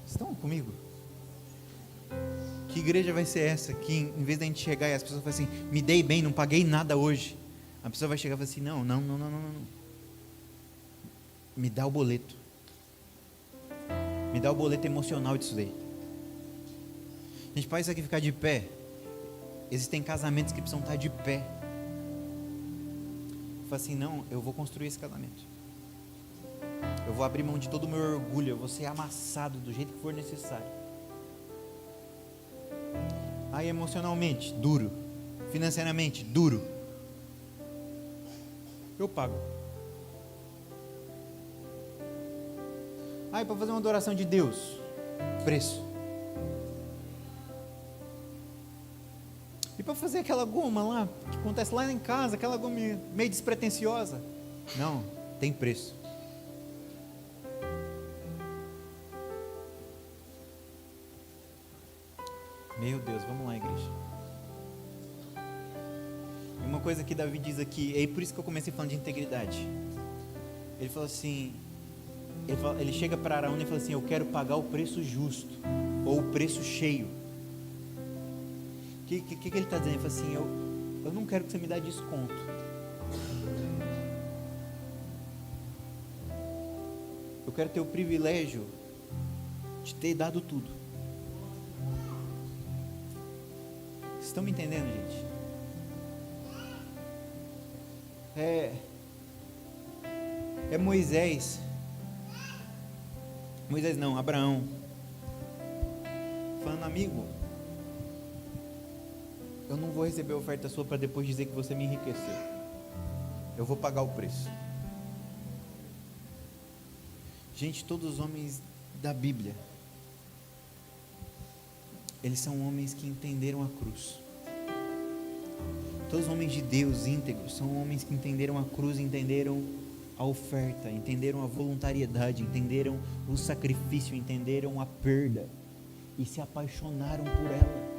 Estão comigo? Que igreja vai ser essa? Que em vez da gente chegar e as pessoas falam assim, me dei bem, não paguei nada hoje. A pessoa vai chegar e falar assim, não. Me dá o boleto. Me dá o boleto emocional disso daí. A gente faz isso aqui ficar de pé. Existem casamentos que precisam estar de pé. Fala assim, não, eu vou construir esse casamento. Eu vou abrir mão de todo o meu orgulho. Eu vou ser amassado do jeito que for necessário. Aí emocionalmente, duro. Financeiramente, duro. Eu pago. Aí para fazer uma adoração de Deus, preço. E para fazer aquela goma lá, que acontece lá em casa, aquela goma meio despretensiosa, não, tem preço. Meu Deus, vamos lá, igreja. E uma coisa que Davi diz aqui, é por isso que eu comecei falando de integridade. Ele fala assim, ele chega para Araúna e fala assim, eu quero pagar o preço justo, ou o preço cheio. O que ele está dizendo? Ele fala assim, eu não quero que você me dê desconto. Eu quero ter o privilégio de ter dado tudo. Vocês estão me entendendo, gente? É Moisés não, Abraão, falando, amigo, eu não vou receber a oferta sua para depois dizer que você me enriqueceu. Eu vou pagar o preço. Gente, todos os homens da Bíblia, eles são homens que entenderam a cruz. Todos os homens de Deus íntegros são homens que entenderam a cruz, entenderam a oferta, entenderam a voluntariedade, entenderam o sacrifício, entenderam a perda e se apaixonaram por ela.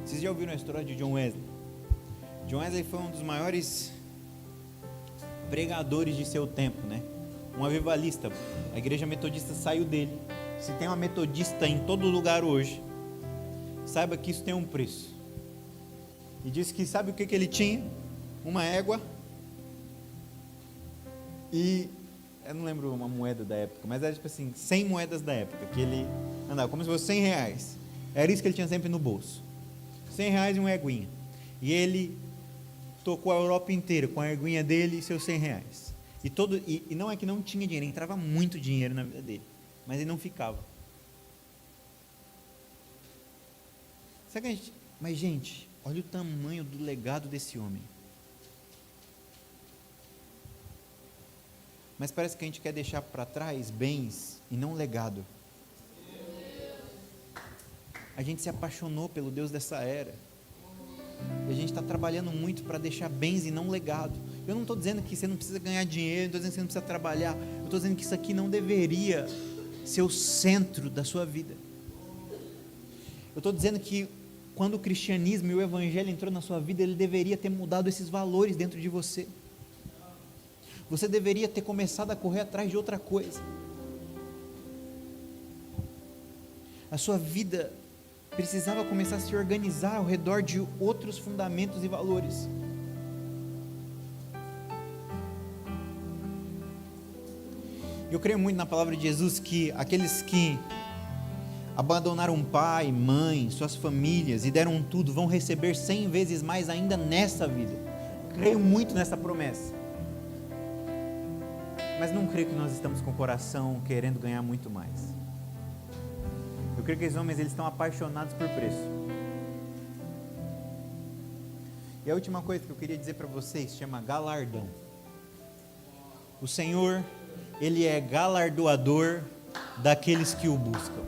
Vocês já ouviram a história de John Wesley? John Wesley foi um dos maiores pregadores de seu tempo, né? Um avivalista. A igreja metodista saiu dele. Se tem uma metodista em todo lugar hoje, saiba que isso tem um preço. E disse que sabe o que ele tinha? Uma égua e eu não lembro uma moeda da época, mas era tipo assim, 100 moedas da época, que ele andava como se fosse 100 reais. Era isso que ele tinha sempre no bolso. 100 reais e uma eguinha. E ele tocou a Europa inteira com a eguinha dele e seus 100 reais. E não é que não tinha dinheiro, entrava muito dinheiro na vida dele, mas ele não ficava. Mas gente, olha o tamanho do legado desse homem. Mas parece que a gente quer deixar para trás bens e não legado. A gente se apaixonou pelo Deus dessa era. E a gente está trabalhando muito para deixar bens e não legado. Eu não estou dizendo que você não precisa ganhar dinheiro, não estou dizendo que você não precisa trabalhar. Eu estou dizendo que isso aqui não deveria ser o centro da sua vida. Eu estou dizendo que quando o cristianismo e o evangelho entrou na sua vida, ele deveria ter mudado esses valores dentro de você. Você deveria ter começado a correr atrás de outra coisa. A sua vida precisava começar a se organizar ao redor de outros fundamentos e valores. Eu creio muito na palavra de Jesus que aqueles que abandonaram pai, mãe, suas famílias e deram tudo, vão receber 100 vezes mais ainda nessa vida. Creio muito nessa promessa. Mas não creio que nós estamos com o coração querendo ganhar muito mais. Eu creio que esses homens eles estão apaixonados por preço. E a última coisa que eu queria dizer para vocês chama galardão. O Senhor, Ele é galardoador daqueles que o buscam.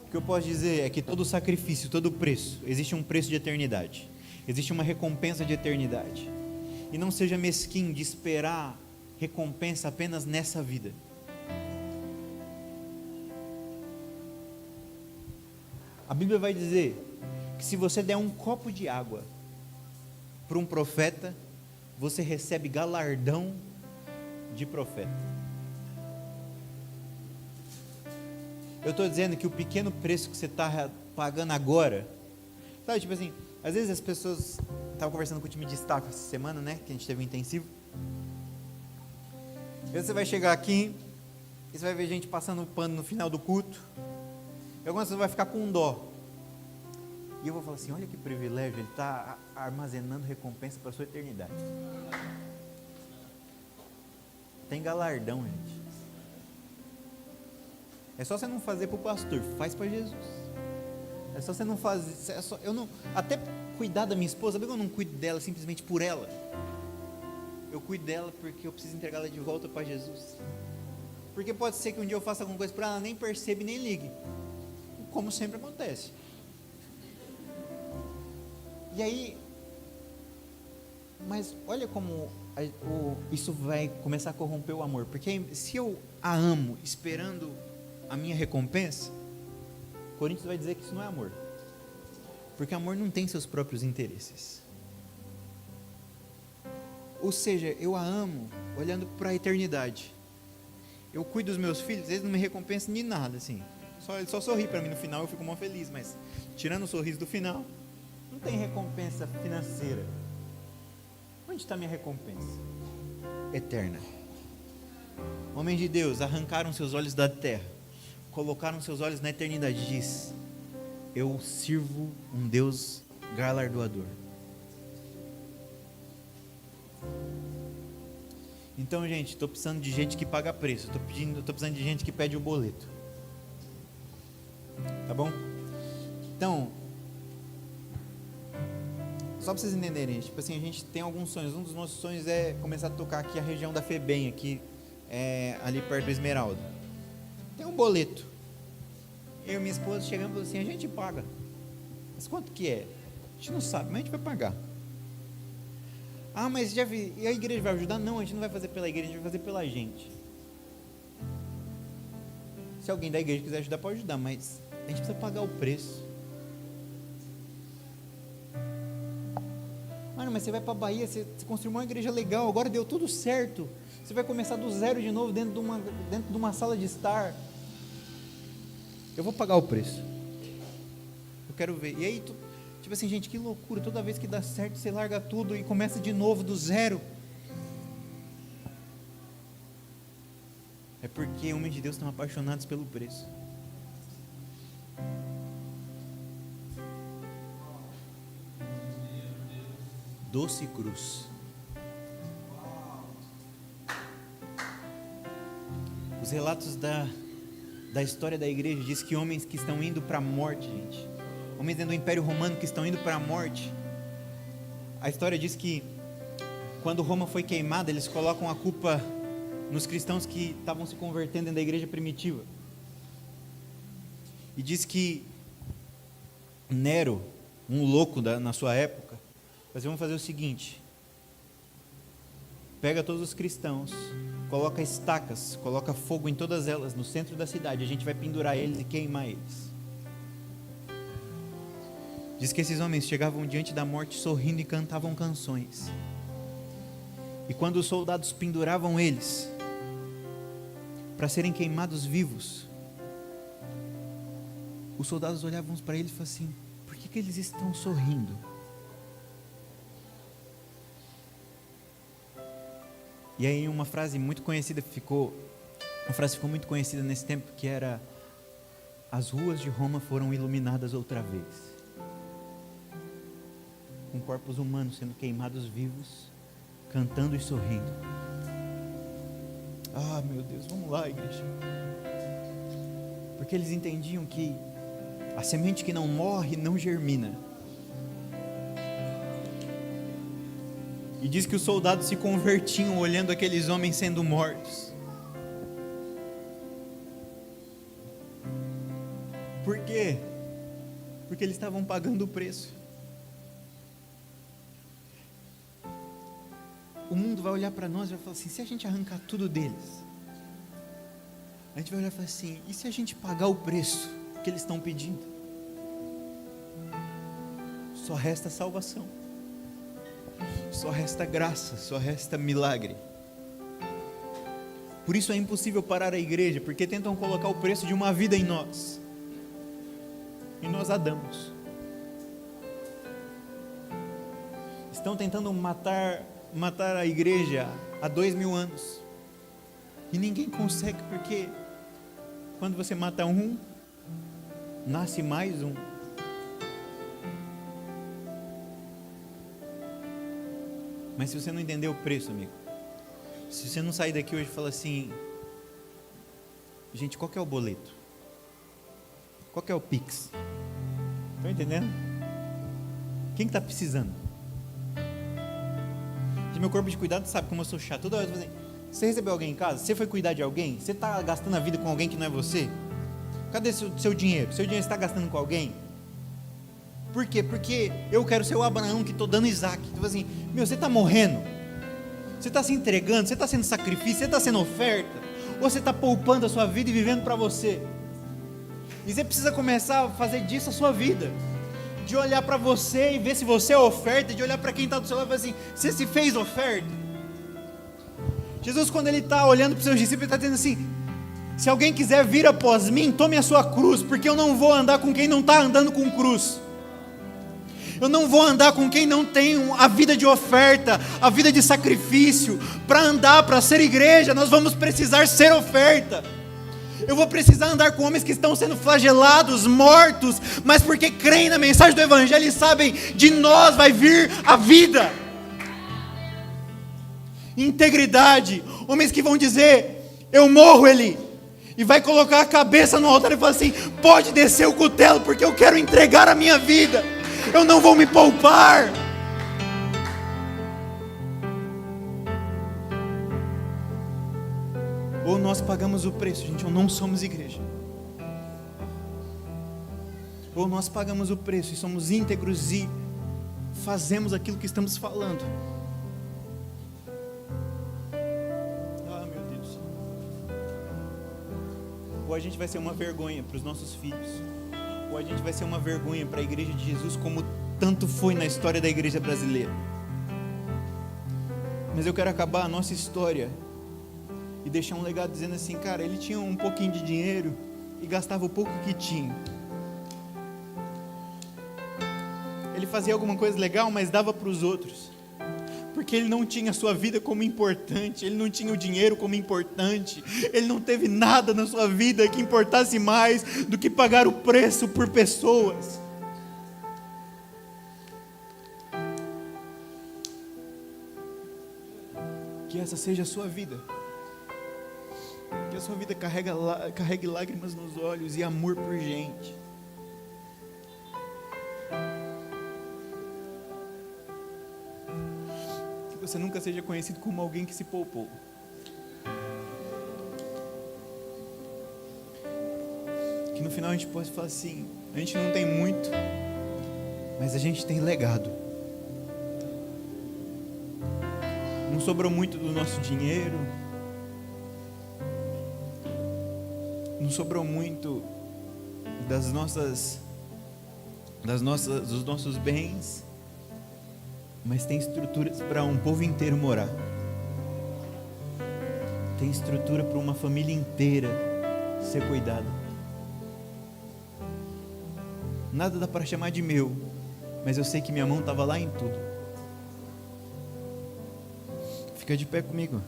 O que eu posso dizer é que todo sacrifício, todo preço, existe um preço de eternidade. Existe uma recompensa de eternidade. E não seja mesquinho de esperar recompensa apenas nessa vida. A Bíblia vai dizer que se você der um copo de água para um profeta, você recebe galardão de profeta. Eu estou dizendo que o pequeno preço que você está pagando agora, sabe, tipo assim, às vezes as pessoas, estava conversando com o time de staff essa semana, né, que a gente teve um intensivo, às vezes você vai chegar aqui, e você vai ver gente passando o pano no final do culto, e algumas pessoas vai ficar com dó, e eu vou falar assim, olha que privilégio, ele está armazenando recompensa para a sua eternidade. Tem galardão, gente. É só você não fazer para o pastor, faz para Jesus. É só você não fazer, eu não, até cuidar da minha esposa, sabe que eu não cuido dela simplesmente por ela? Eu cuido dela porque eu preciso entregar ela de volta para Jesus. Porque pode ser que um dia eu faça alguma coisa para ela, nem perceba e nem ligue. Como sempre acontece. E aí, mas olha como isso vai começar a corromper o amor. Porque se eu a amo esperando a minha recompensa, Coríntios vai dizer que isso não é amor. Porque amor não tem seus próprios interesses. Ou seja, eu a amo olhando para a eternidade. Eu cuido dos meus filhos, eles não me recompensam de nada, assim. Ele só sorri para mim no final, eu fico mó feliz. Mas tirando o sorriso do final, não tem recompensa financeira. Onde está minha recompensa? Eterna. Homens de Deus, arrancaram seus olhos da terra, colocaram seus olhos na eternidade. Diz: eu sirvo um Deus galardoador. Então, gente, estou precisando de gente que paga preço. Estou precisando de gente que pede o boleto. Tá bom? Então, só para vocês entenderem, tipo assim, a gente tem alguns sonhos. Um dos nossos sonhos é começar a tocar aqui a região da FEBEM, aqui ali perto do Esmeralda. Tem um boleto. Eu e minha esposa chegamos e falamos assim: a gente paga. Mas quanto que é? A gente não sabe, mas a gente vai pagar. Ah, mas já vi, e a igreja vai ajudar? Não, a gente não vai fazer pela igreja, a gente vai fazer pela gente. Se alguém da igreja quiser ajudar, pode ajudar, mas a gente precisa pagar o preço. Mano, mas você vai para a Bahia, você construiu uma igreja legal, agora deu tudo certo. Você vai começar do zero de novo dentro de uma sala de estar. Eu vou pagar o preço. Eu quero ver. E aí, tipo assim, gente, que loucura. Toda vez que dá certo, você larga tudo e começa de novo, do zero. É porque homens de Deus estão apaixonados pelo preço. Doce cruz. Os relatos da história da igreja diz que homens que estão indo para a morte, gente, homens dentro do Império Romano que estão indo para a morte, a história diz que quando Roma foi queimada, eles colocam a culpa nos cristãos que estavam se convertendo dentro da igreja primitiva. E diz que Nero, um louco na sua época, vamos fazer o seguinte: pega todos os cristãos, coloca estacas, coloca fogo em todas elas no centro da cidade, a gente vai pendurar eles e queimar eles. Diz que esses homens chegavam diante da morte sorrindo e cantavam canções. E quando os soldados penduravam eles para serem queimados vivos, os soldados olhavam para eles e falavam assim: por que eles estão sorrindo? E aí uma frase muito conhecida ficou muito conhecida nesse tempo, que era: as ruas de Roma foram iluminadas outra vez, com corpos humanos sendo queimados vivos, cantando e sorrindo. Ah, meu Deus, vamos lá, igreja. Porque eles entendiam que a semente que não morre não germina. E diz que os soldados se convertiam olhando aqueles homens sendo mortos. Por quê? Porque eles estavam pagando o preço. O mundo vai olhar para nós e vai falar assim: se a gente arrancar tudo deles, a gente vai olhar e falar assim: e se a gente pagar o preço que eles estão pedindo? Só resta salvação. Só resta graça, só resta milagre. Por isso é impossível parar a igreja, porque tentam colocar o preço de uma vida em nós, e nós a damos. Estão tentando matar a igreja há 2000 anos, e ninguém consegue, porque quando você mata um, nasce mais um. Mas se você não entender o preço, amigo, se você não sair daqui hoje e falar assim: gente, qual que é o boleto? Qual que é o Pix? Estão entendendo? Quem que está precisando? De meu corpo de cuidado sabe como eu sou chato. Toda hora eu vou dizer: você recebeu alguém em casa? Você foi cuidar de alguém? Você está gastando a vida com alguém que não é você? Cadê seu dinheiro? Seu dinheiro está gastando com alguém? Por quê? Porque eu quero ser o Abraão que estou dando Isaac. Tipo assim, meu, você está morrendo? Você está se entregando? Você está sendo sacrifício? Você está sendo oferta? Ou você está poupando a sua vida e vivendo para você? E você precisa começar a fazer disso a sua vida. De olhar para você e ver se você é oferta. De olhar para quem está do seu lado e falar assim: você se fez oferta? Jesus, quando ele está olhando para os seus discípulos, ele está dizendo assim: se alguém quiser vir após mim, tome a sua cruz, porque eu não vou andar com quem não está andando com cruz. Eu não vou andar com quem não tem a vida de oferta, a vida de sacrifício. Para andar, para ser igreja, nós vamos precisar ser oferta. Eu vou precisar andar com homens que estão sendo flagelados, mortos, mas porque creem na mensagem do Evangelho e sabem: de nós vai vir a vida. Integridade, homens que vão dizer: eu morro, Eli, e vai colocar a cabeça no altar e falar assim: pode descer o cutelo, porque eu quero entregar a minha vida. Eu não vou me poupar. Ou nós pagamos o preço, gente, ou não somos igreja. Ou nós pagamos o preço e somos íntegros e fazemos aquilo que estamos falando. Ah, meu Deus. Ou a gente vai ser uma vergonha para os nossos filhos. Ou a gente vai ser uma vergonha para a igreja de Jesus, como tanto foi na história da igreja brasileira. Mas eu quero acabar a nossa história e deixar um legado dizendo assim, cara, ele tinha um pouquinho de dinheiro e gastava o pouco que tinha. Ele fazia alguma coisa legal, mas dava para os outros. Porque ele não tinha a sua vida como importante, ele não tinha o dinheiro como importante, ele não teve nada na sua vida que importasse mais do que pagar o preço por pessoas. Que essa seja a sua vida. Que a sua vida carregue lágrimas nos olhos e amor por gente. Que você nunca seja conhecido como alguém que se poupou. Que no final a gente possa falar assim, a gente não tem muito, mas a gente tem legado. Não sobrou muito do nosso dinheiro, não sobrou muito dos nossos bens, mas tem estruturas para um povo inteiro morar. Tem estrutura para uma família inteira ser cuidada. Nada dá para chamar de meu, mas eu sei que minha mão estava lá em tudo. Fica de pé comigo.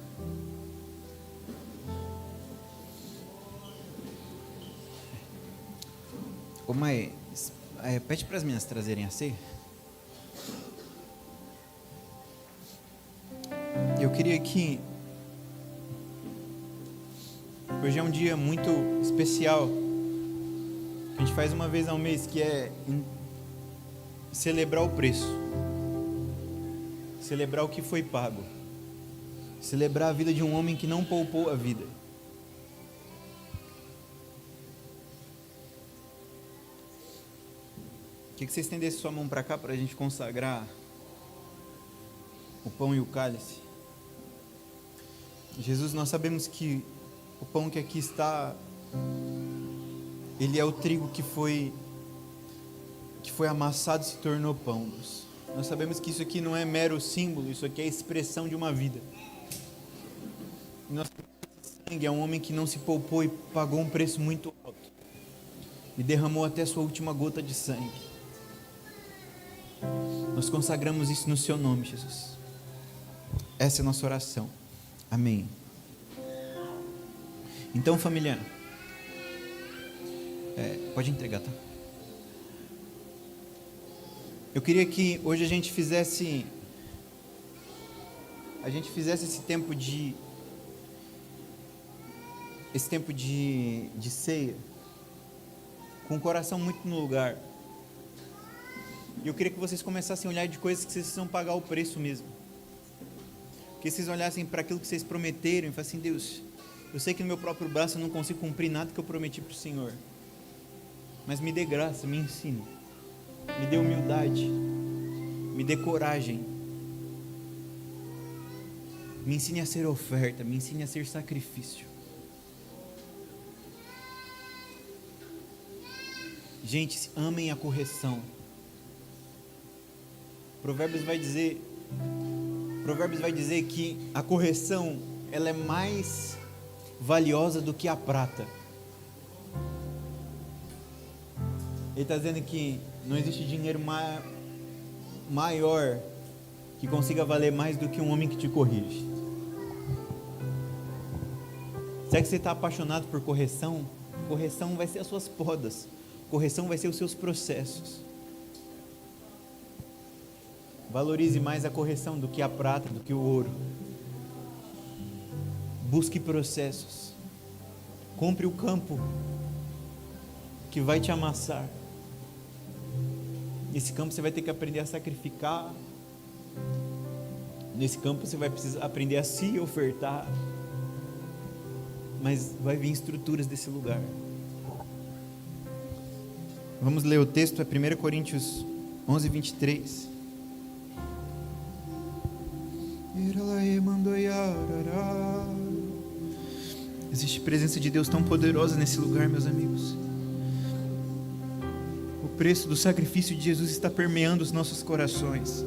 Ô mãe, pede para as meninas trazerem a ceia. Eu queria que hoje é um dia muito especial. A gente faz uma vez ao mês, que é celebrar o preço, celebrar o que foi pago, celebrar a vida de um homem que não poupou a vida. Queria que você estendesse sua mão para cá para a gente consagrar o pão e o cálice. Jesus, nós sabemos que o pão que aqui está, ele é o trigo que foi amassado e se tornou pão. Nós sabemos que isso aqui não é mero símbolo, isso aqui é a expressão de uma vida. E nosso sangue é um homem que não se poupou e pagou um preço muito alto. E derramou até a sua última gota de sangue. Nós consagramos isso no seu nome, Jesus. Essa é a nossa oração. Amém. Então, família, pode entregar, tá? Eu queria que hoje a gente fizesse esse tempo de ceia com o coração muito no lugar. E eu queria que vocês começassem a olhar de coisas que vocês precisam pagar o preço mesmo. Que vocês olhassem para aquilo que vocês prometeram e falassem, Deus, eu sei que no meu próprio braço eu não consigo cumprir nada que eu prometi para o Senhor, mas me dê graça, me ensine, me dê humildade, me dê coragem, me ensine a ser oferta, me ensine a ser sacrifício. Gente, amem a correção. Provérbios vai dizer que a correção, ela é mais valiosa do que a prata. Ele está dizendo que não existe dinheiro maior que consiga valer mais do que um homem que te corrige. Será que você está apaixonado por correção? Correção vai ser as suas podas. Correção vai ser os seus processos. Valorize mais a correção do que a prata, do que o ouro. Busque processos. Compre o campo que vai te amassar. Nesse campo você vai ter que aprender a sacrificar. Nesse campo você vai precisar aprender a se ofertar. mas vai vir estruturas desse lugar. Vamos ler o texto, é 1 Coríntios 11, 23. Existe presença de Deus tão poderosa nesse lugar, meus amigos. O preço do sacrifício de Jesus está permeando os nossos corações.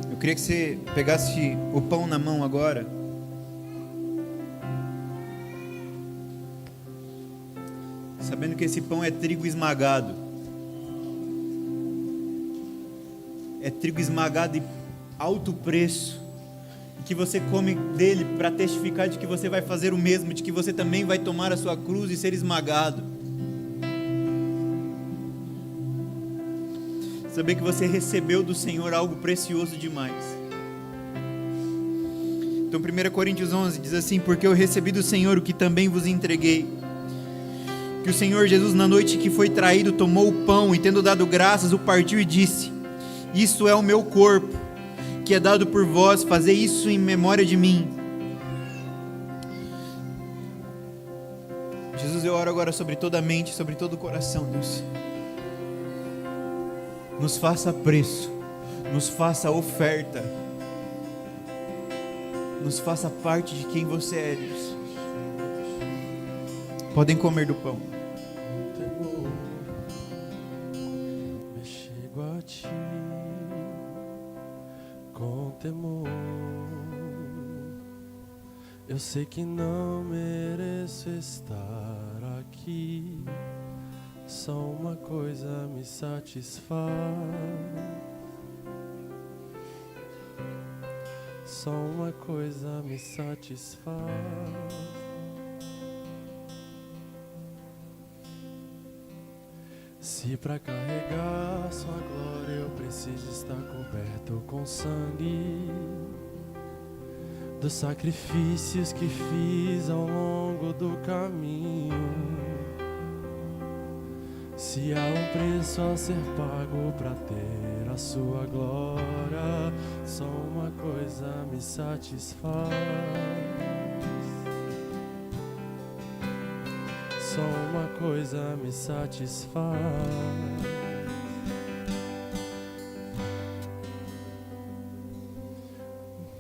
Eu queria que você pegasse o pão na mão agora. Sabendo que esse pão é trigo esmagado. É trigo esmagado de alto preço. E que você come dele para testificar de que você vai fazer o mesmo, de que você também vai tomar a sua cruz e ser esmagado. Saber que você recebeu do Senhor algo precioso demais. Então 1 Coríntios 11 diz assim: porque eu recebi do Senhor o que também vos entreguei. Que o Senhor Jesus, na noite que foi traído, tomou o pão e, tendo dado graças, o partiu e disse: isto é o meu corpo, que é dado por vós, fazei isso em memória de mim. Jesus, eu oro agora sobre toda a mente, sobre todo o coração, Deus. Nos faça preço, nos faça oferta, nos faça parte de quem você é, Deus. Podem comer do pão. Eu chego a ti com temor. Eu sei que não mereço estar aqui. Só uma coisa me satisfaz. Só uma coisa me satisfaz. Se pra carregar sua glória eu preciso estar coberto com sangue dos sacrifícios que fiz ao longo do caminho. Se há um preço a ser pago pra ter a sua glória, só uma coisa me satisfaz. Só uma coisa me satisfaz.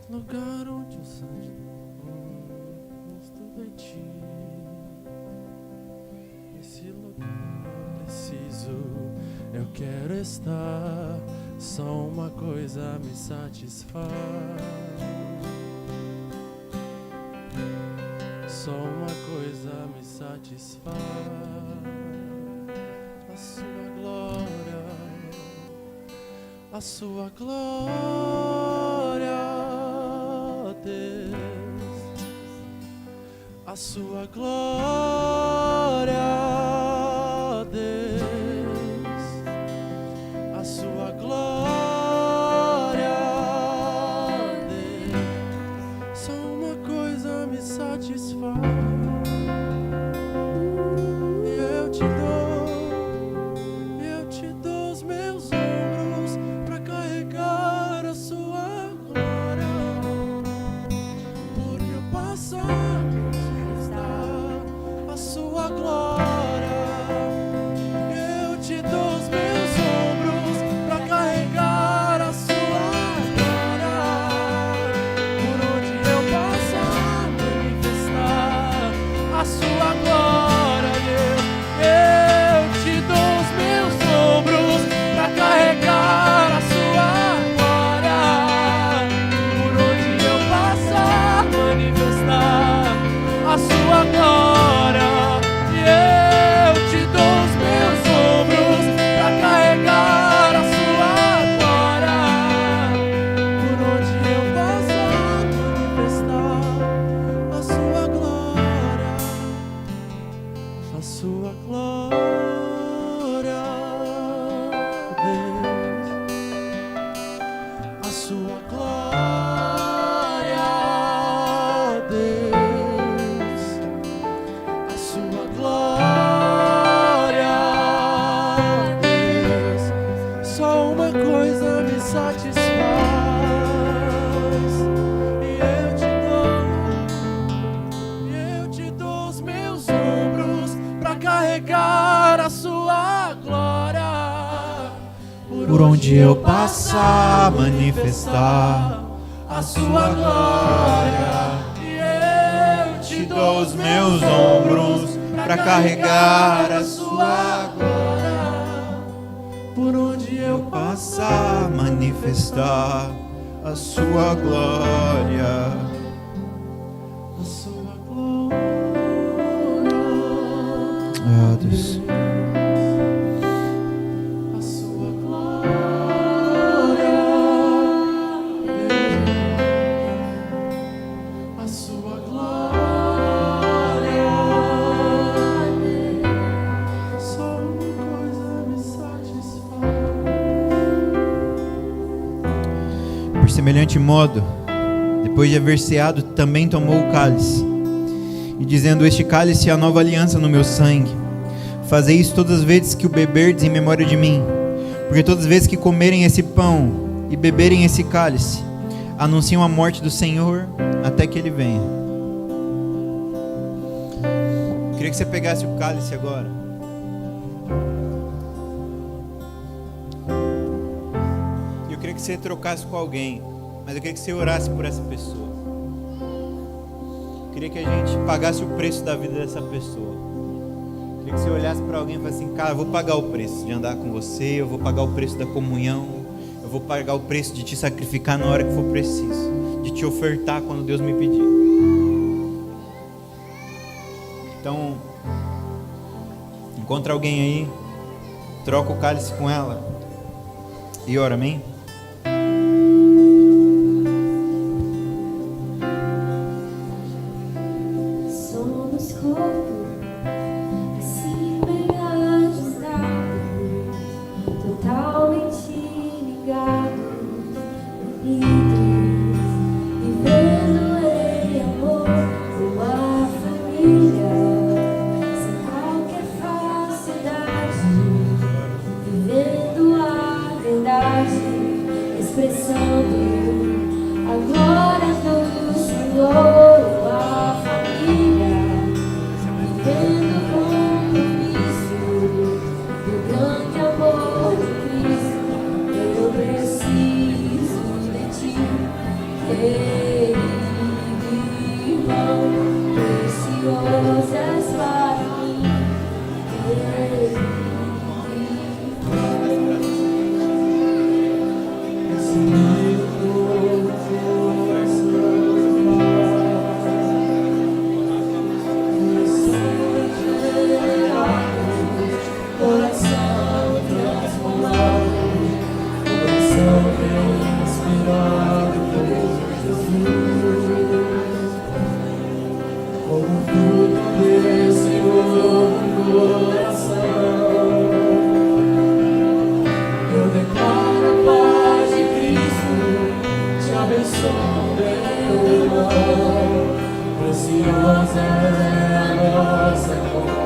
Lugar onde o sangue estudo em ti. Nesse lugar preciso, eu quero estar. Só uma coisa me satisfaz. Só uma coisa me satisfaz. A sua glória, a sua glória, Deus, a sua glória, Deus, a sua glória, Deus. Só uma coisa me satisfaz. Eu te dou os meus ombros pra carregar a sua glória. Por meu passado está a sua satisfaz. E eu te dou os meus ombros para carregar a sua glória. Por onde eu passar, manifestar a sua glória. E eu Te dou os meus ombros para carregar a sua glória. Por onde eu Passar, manifestar a sua glória. a sua glória. Ah, Deus. A sua glória. A sua glória. Só uma coisa me satisfaz. Por semelhante modo, depois de haver ceado, também tomou o cálice, e dizendo: este cálice é a nova aliança no meu sangue. Fazei isso todas as vezes que o beberdes em memória de mim. Porque todas as vezes que comerem esse pão e beberem esse cálice, anunciam a morte do Senhor até que Ele venha. Eu queria que você pegasse o cálice agora. Eu queria que você trocasse com alguém, mas eu queria que você orasse por essa pessoa. Eu queria que a gente pagasse o preço da vida dessa pessoa. Eu queria que você olhasse para alguém e falasse assim: cara, eu vou pagar o preço de andar com você, eu vou pagar o preço da comunhão, eu vou pagar o preço de te sacrificar na hora que for preciso, de te ofertar quando Deus me pedir. Então, encontra alguém aí, troca o cálice com ela e ora, amém? Somos corpo, assim pegados, totalmente ligados, unidos, vivendo em amor, uma família, sem qualquer falsidade, vivendo a verdade, expressando a glória do Senhor. A família, vivendo com Cristo, o grande amor de Cristo. Eu preciso de ti, querido irmão, precioso és para mim, querido irmão. Coração transformado, coração inspirado por Jesus, como fruto desse novo coração, eu declaro a paz de Cristo, te abençoo, meu irmão, preciosa é a nossa comunhão.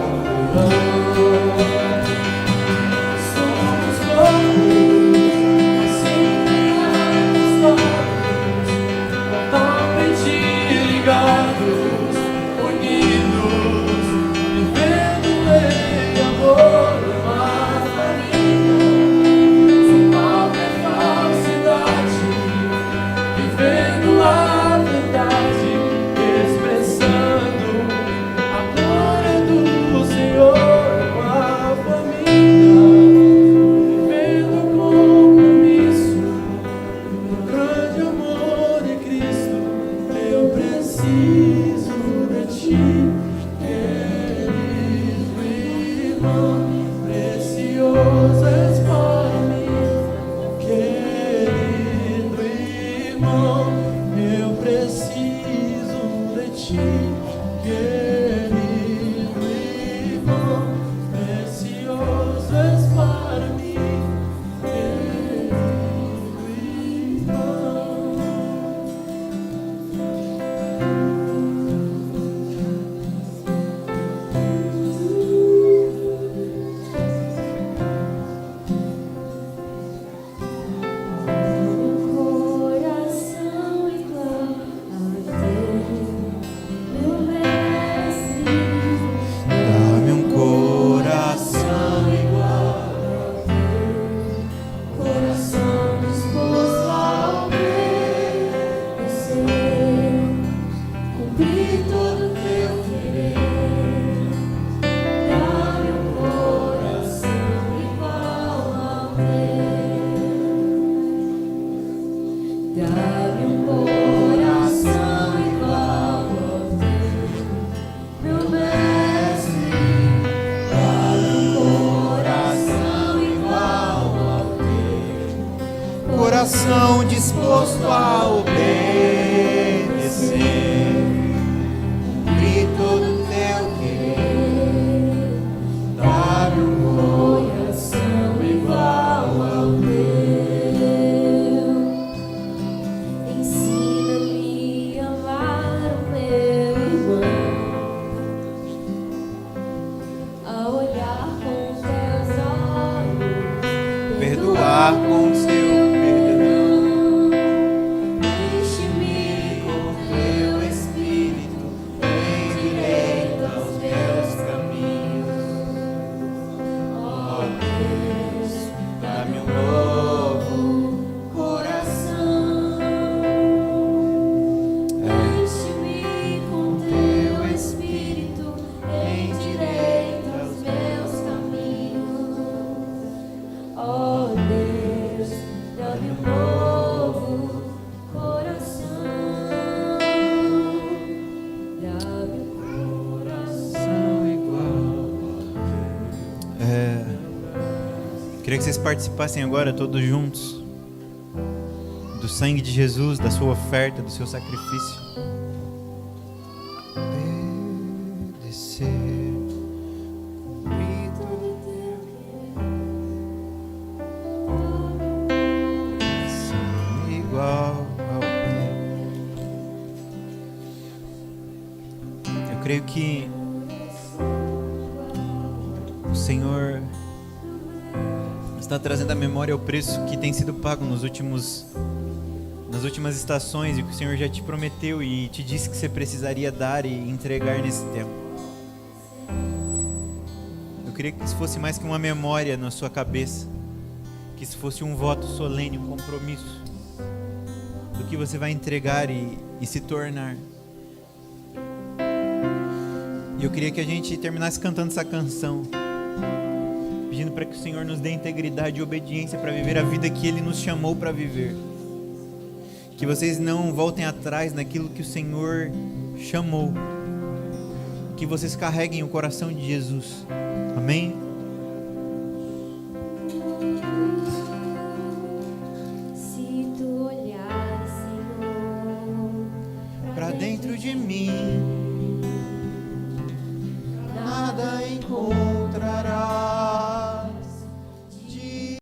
coração disposto a obedecer, cumprir todo o teu querer, Dá-me um coração igual ao teu. Ensina-me a amar o meu irmão, a olhar com teus olhos, perdoar com seu perdão. Deixe-me com teu Espírito endireita os meus caminhos. Ó Deus, dá-me um novo coração. Deixe-me com teu Espírito endireita os meus caminhos. Ó Deus, dá-me um novo coração. Dá-me um coração igual. Queria que vocês participassem agora todos juntos do sangue de Jesus, da sua oferta, do seu sacrifício. Obedecer, cumprir todo o teu coração igual ao teu. Eu creio que o Senhor está trazendo à memória o preço que tem sido pago nas últimas estações, e o que o Senhor já te prometeu e te disse que você precisaria dar e entregar nesse tempo. Eu queria que isso fosse mais que uma memória na sua cabeça, que isso fosse um voto solene, um compromisso do que você vai entregar e se tornar. E eu queria que a gente terminasse cantando essa canção, pedindo para que o Senhor nos dê integridade e obediência para viver a vida que Ele nos chamou para viver. Que vocês não voltem atrás naquilo que o Senhor chamou. Que vocês carreguem o coração de Jesus. Amém? Se tu olhares, Senhor, Para dentro de mim, nada encontrarás.